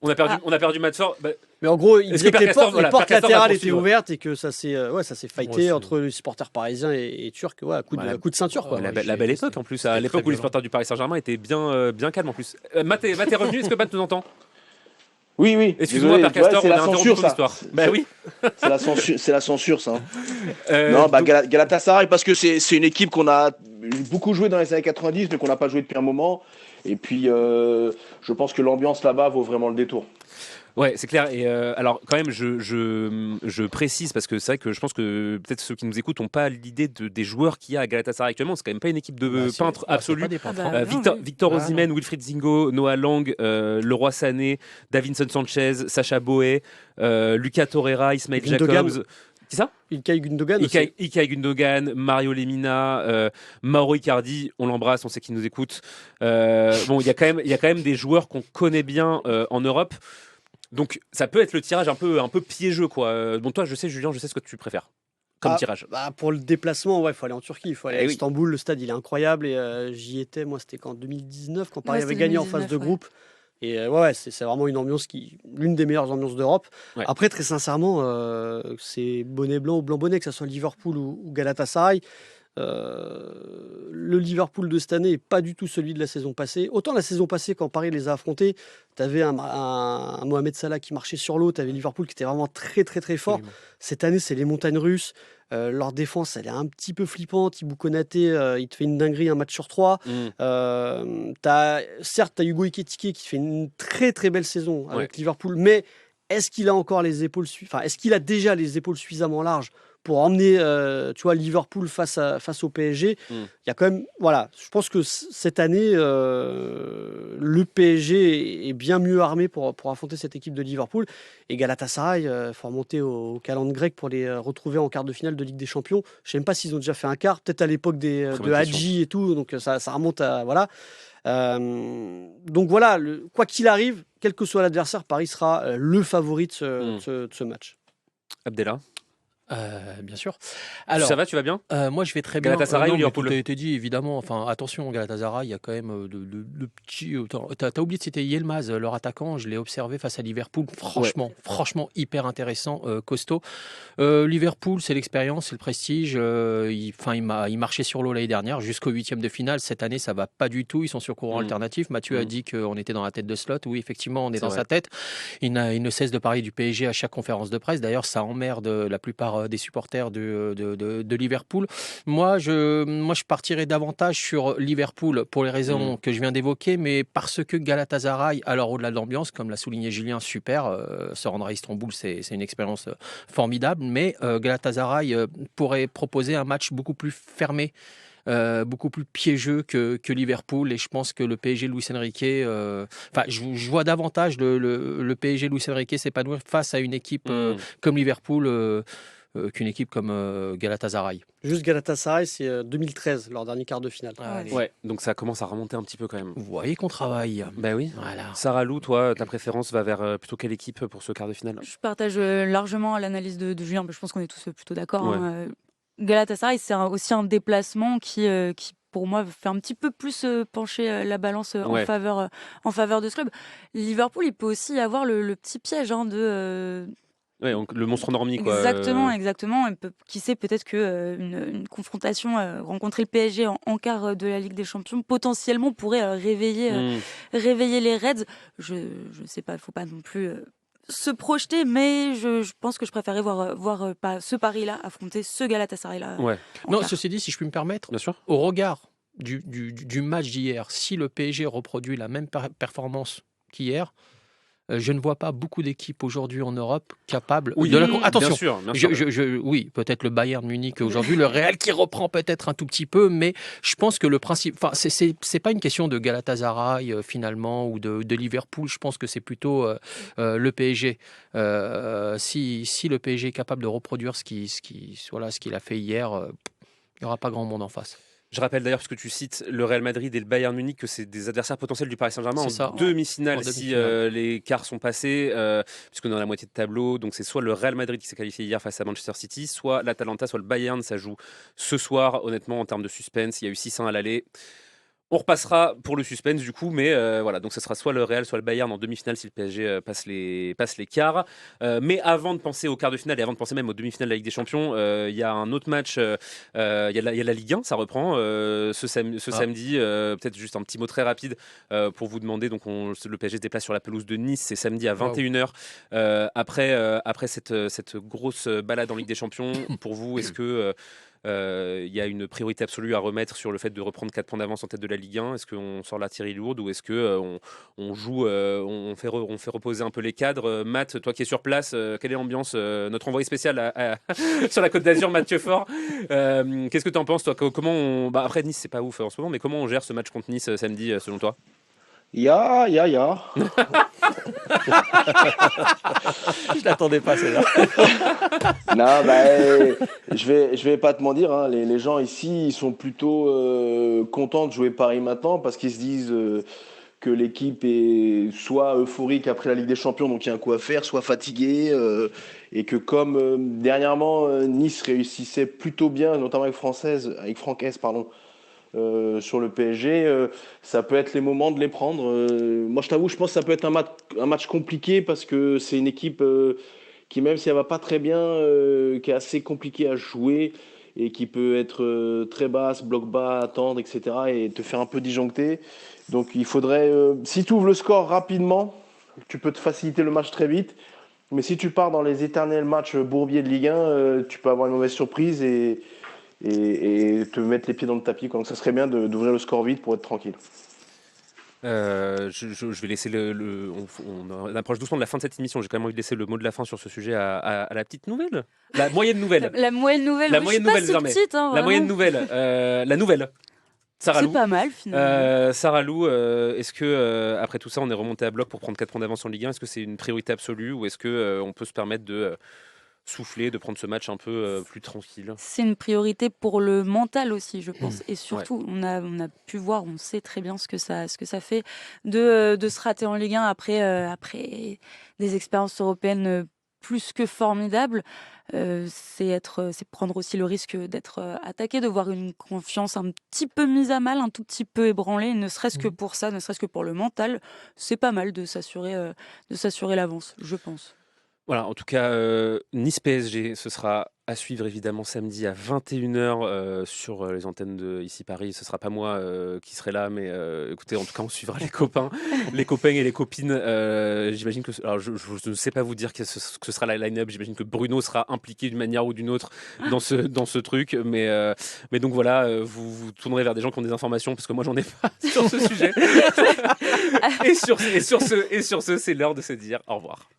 On a perdu Matt Ford. Mais en gros, il disait que les portes latérales étaient poursuivre. ouvertes et que ça s'est fighté entre les supporters parisiens et turcs, coup de ceinture. Quoi. La belle époque en plus, à l'époque où les supporters du Paris Saint-Germain étaient bien calmes en plus. Matt est revenu, est-ce que Matt nous entend? Oui. Excuse-moi, Père Castor, on a interrompu ton histoire. Oui. C'est la censure, ça. Galatasaray, parce que c'est une équipe qu'on a beaucoup joué dans les années 90, mais qu'on n'a pas joué depuis un moment. Et puis, je pense que l'ambiance là-bas vaut vraiment le détour. Ouais, c'est clair. Et alors, quand même, je précise, parce que c'est vrai que je pense que peut-être ceux qui nous écoutent n'ont pas l'idée des joueurs qu'il y a à Galatasaray actuellement. C'est quand même pas une équipe de peintres absolus. Victor Osimhen, Wilfried Zingo, Noah Lang, Leroy Sané, Davinson Sanchez, Sacha Boey, Lucas Torreira, Ismail Jacobs. Qui ça? Ilkay Gundogan, Mario Lemina, Mauro Icardi, on l'embrasse, on sait qu'il nous écoute. Il y a quand même des joueurs qu'on connaît bien en Europe. Donc ça peut être le tirage un peu piégeux, quoi. Bon, toi, je sais, Julien, je sais ce que tu préfères comme tirage. Pour le déplacement, il faut aller en Turquie, il faut aller à Istanbul. Le stade, il est incroyable, et j'y étais. Moi, c'était qu'en 2019, quand Paris avait gagné en phase de groupe. Et c'est vraiment une ambiance l'une des meilleures ambiances d'Europe. Ouais. Après, très sincèrement, c'est bonnet blanc ou blanc bonnet, que ce soit Liverpool ou Galatasaray. Le Liverpool de cette année n'est pas du tout celui de la saison passée. Autant la saison passée, quand Paris les a affrontés, tu avais un Mohamed Salah qui marchait sur l'eau, tu avais Liverpool qui était vraiment très très très fort. Cette année, c'est les montagnes russes. Leur défense, elle est un petit peu flippante. Thibaut Konaté, il te fait une dinguerie, un match sur 3. Certes, tu as Hugo Ekitike qui fait une très très belle saison avec Liverpool, mais est-ce qu'il a encore les épaules est-ce qu'il a déjà les épaules suffisamment larges pour emmener Liverpool face au PSG? Il y a quand même, je pense que cette année, le PSG est bien mieux armé pour affronter cette équipe de Liverpool. Et Galatasaray, il faut remonter au calendrier grec pour les retrouver en quart de finale de Ligue des Champions. Je ne sais même pas s'ils ont déjà fait un quart, peut-être à l'époque de Hadji et tout, donc ça remonte à... Donc voilà, quoi qu'il arrive, quel que soit l'adversaire, Paris sera le favori de ce match. Abdellah, Bien sûr. alors, ça va, tu vas bien? Moi, je vais très bien. Galatasaray ou Non, mais Liverpool? tout a été dit, évidemment. Enfin, attention, Galatasaray, il y a quand même le petit. T'as oublié de citer Yilmaz, leur attaquant. Je l'ai observé face à Liverpool. Franchement, hyper intéressant, costaud. Liverpool, c'est l'expérience, c'est le prestige. Il marchait sur l'eau l'année dernière jusqu'au 8e de finale. Cette année, ça va pas du tout. Ils sont sur courant alternatif. Mathieu a dit qu'on était dans la tête de Slot. Oui, effectivement, on est dans sa tête. Il ne cesse de parler du PSG à chaque conférence de presse. D'ailleurs, ça emmerde la plupart des supporters de Liverpool. Moi, je partirais davantage sur Liverpool pour les raisons que je viens d'évoquer, mais parce que Galatasaray, alors au-delà de l'ambiance, comme l'a souligné Julien, super, se rendre à Istanbul, c'est une expérience formidable, mais Galatasaray pourrait proposer un match beaucoup plus fermé, beaucoup plus piégeux que Liverpool, et je pense que le PSG Luis Enrique, je vois davantage le PSG Luis Enrique s'épanouir face à une équipe comme Liverpool qu'une équipe comme Galatasaray. Juste Galatasaray, c'est 2013, leur dernier quart de finale. Ouais, donc ça commence à remonter un petit peu quand même. Vous voyez qu'on travaille. Ben oui. Voilà. Sarah Lou, toi, ta préférence va vers plutôt quelle équipe pour ce quart de finale? Je partage largement l'analyse de Julien, je pense qu'on est tous plutôt d'accord. Galatasaray, c'est aussi un déplacement qui pour moi, fait un petit peu plus pencher la balance en faveur de ce club. Liverpool, il peut aussi y avoir le petit piège de... Ouais, donc le monstre endormi, quoi. Exactement. Et qui sait, peut-être qu'une confrontation, rencontrer le PSG en quart de la Ligue des Champions, potentiellement pourrait réveiller les Reds. Je ne sais pas, il ne faut pas non plus se projeter, mais je pense que je préférais voir ce Paris-là affronter ce Galatasaray-là. Non, ceci dit, si je puis me permettre, bien sûr, au regard du match d'hier, si le PSG reproduit la même performance qu'hier, je ne vois pas beaucoup d'équipes aujourd'hui en Europe capables de la... Attention, bien sûr. Oui, peut-être le Bayern Munich aujourd'hui, le Real qui reprend peut-être un tout petit peu, mais je pense que le principe... c'est pas une question de Galatasaray finalement ou de Liverpool, je pense que c'est plutôt le PSG. Si le PSG est capable de reproduire ce qu'il a fait hier, il n'y aura pas grand monde en face. Je rappelle d'ailleurs, parce que tu cites le Real Madrid et le Bayern Munich, que c'est des adversaires potentiels du Paris Saint-Germain en demi-finale si les quarts sont passés, puisque dans la moitié de tableau. Donc c'est soit le Real Madrid qui s'est qualifié hier face à Manchester City, soit l'Atalanta, soit le Bayern. Ça joue ce soir. Honnêtement, en termes de suspense, il y a eu 6-1 à l'aller. On repassera pour le suspense du coup, mais voilà, donc ce sera soit le Real, soit le Bayern en demi-finale si le PSG passe les quarts. Mais avant de penser au quart de finale et avant de penser même aux demi-finales de la Ligue des Champions, il y a un autre match, il y a la Ligue 1, ça reprend ce samedi. Peut-être juste un petit mot très rapide pour vous demander. Donc le PSG se déplace sur la pelouse de Nice, c'est samedi à 21h. Après cette grosse balade en Ligue des Champions, pour vous, est-ce que il y a une priorité absolue à remettre sur le fait de reprendre 4 points d'avance en tête de la Ligue 1? Est-ce qu'on sort l'artillerie lourde ou est-ce qu'on joue, on fait reposer un peu les cadres? Matt, toi qui es sur place, quelle est l'ambiance? Notre envoyé spécial sur la Côte d'Azur, Mathieu Faure. Qu'est-ce que tu en penses, toi? Comment après Nice, c'est pas ouf en ce moment, mais comment on gère ce match contre Nice samedi selon toi? Ya. Je l'attendais pas, celle-là. Non, je vais pas te mentir, hein, les gens ici, ils sont plutôt contents de jouer Paris maintenant parce qu'ils se disent que l'équipe est soit euphorique après la Ligue des Champions, donc il y a un coup à faire, soit fatiguée, et que comme dernièrement Nice réussissait plutôt bien, notamment avec Francaise, sur le PSG, ça peut être les moments de les prendre. Moi, je t'avoue, je pense que ça peut être un match compliqué parce que c'est une équipe qui, même si elle va pas très bien, qui est assez compliquée à jouer et qui peut être très basse, bloc bas, attendre, etc. et te faire un peu disjoncter. Donc, il faudrait, si tu ouvres le score rapidement, tu peux te faciliter le match très vite. Mais si tu pars dans les éternels matchs bourbiers de Ligue 1, tu peux avoir une mauvaise surprise et te mettre les pieds dans le tapis. Donc ça serait bien d'ouvrir le score vite pour être tranquille. Je vais laisser on approche doucement de la fin de cette émission. J'ai quand même envie de laisser le mot de la fin sur ce sujet à la petite nouvelle. La moyenne nouvelle. La moyenne nouvelle. La moyenne nouvelle désormais. La moyenne nouvelle. La nouvelle. Sarah Lou. C'est pas mal finalement. Sarah Lou, est-ce que après tout ça on est remonté à bloc pour prendre 4 points d'avance en Ligue 1? Est-ce que c'est une priorité absolue ou est-ce que on peut se permettre de souffler, de prendre ce match un peu plus tranquille? C'est une priorité pour le mental aussi, je pense. Et surtout, on a pu voir, on sait très bien ce que ça fait de se rater en Ligue 1 après des expériences européennes plus que formidables. C'est prendre aussi le risque d'être attaqué, de voir une confiance un petit peu mise à mal, un tout petit peu ébranlée, ne serait-ce que pour ça, ne serait-ce que pour le mental. C'est pas mal de s'assurer l'avance, je pense. Voilà, en tout cas, Nice-PSG, ce sera à suivre évidemment samedi à 21h sur les antennes de Ici Paris. Ce ne sera pas moi qui serai là, mais écoutez, en tout cas, on suivra les copains et les copines. J'imagine que... Alors, je ne sais pas vous dire que ce sera la line-up. J'imagine que Bruno sera impliqué d'une manière ou d'une autre dans ce truc. Mais donc voilà, vous tournerez vers des gens qui ont des informations, parce que moi, j'en ai pas sur ce sujet. et sur ce, c'est l'heure de se dire au revoir.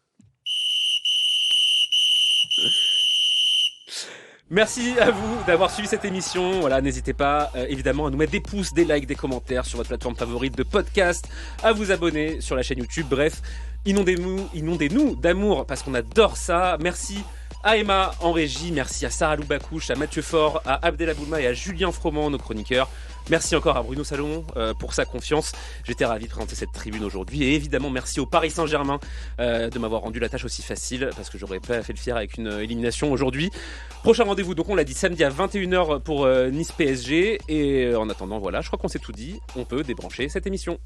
Merci à vous d'avoir suivi cette émission. Voilà, n'hésitez pas évidemment à nous mettre des pouces, des likes, des commentaires sur votre plateforme favorite de podcast, à vous abonner sur la chaîne YouTube. Bref, inondez-nous d'amour parce qu'on adore ça. Merci à Emma en régie, merci à Sarah Loubacouche, à Mathieu Faure, à Abdel Aboulma et à Julien Froment, nos chroniqueurs. Merci encore à Bruno Salomon pour sa confiance. J'étais ravi de présenter cette tribune aujourd'hui. Et évidemment, merci au Paris Saint-Germain de m'avoir rendu la tâche aussi facile, parce que j'aurais pas fait le fier avec une élimination aujourd'hui. Prochain rendez-vous, donc on l'a dit, samedi à 21h pour Nice-PSG. Et en attendant, voilà, je crois qu'on s'est tout dit. On peut débrancher cette émission.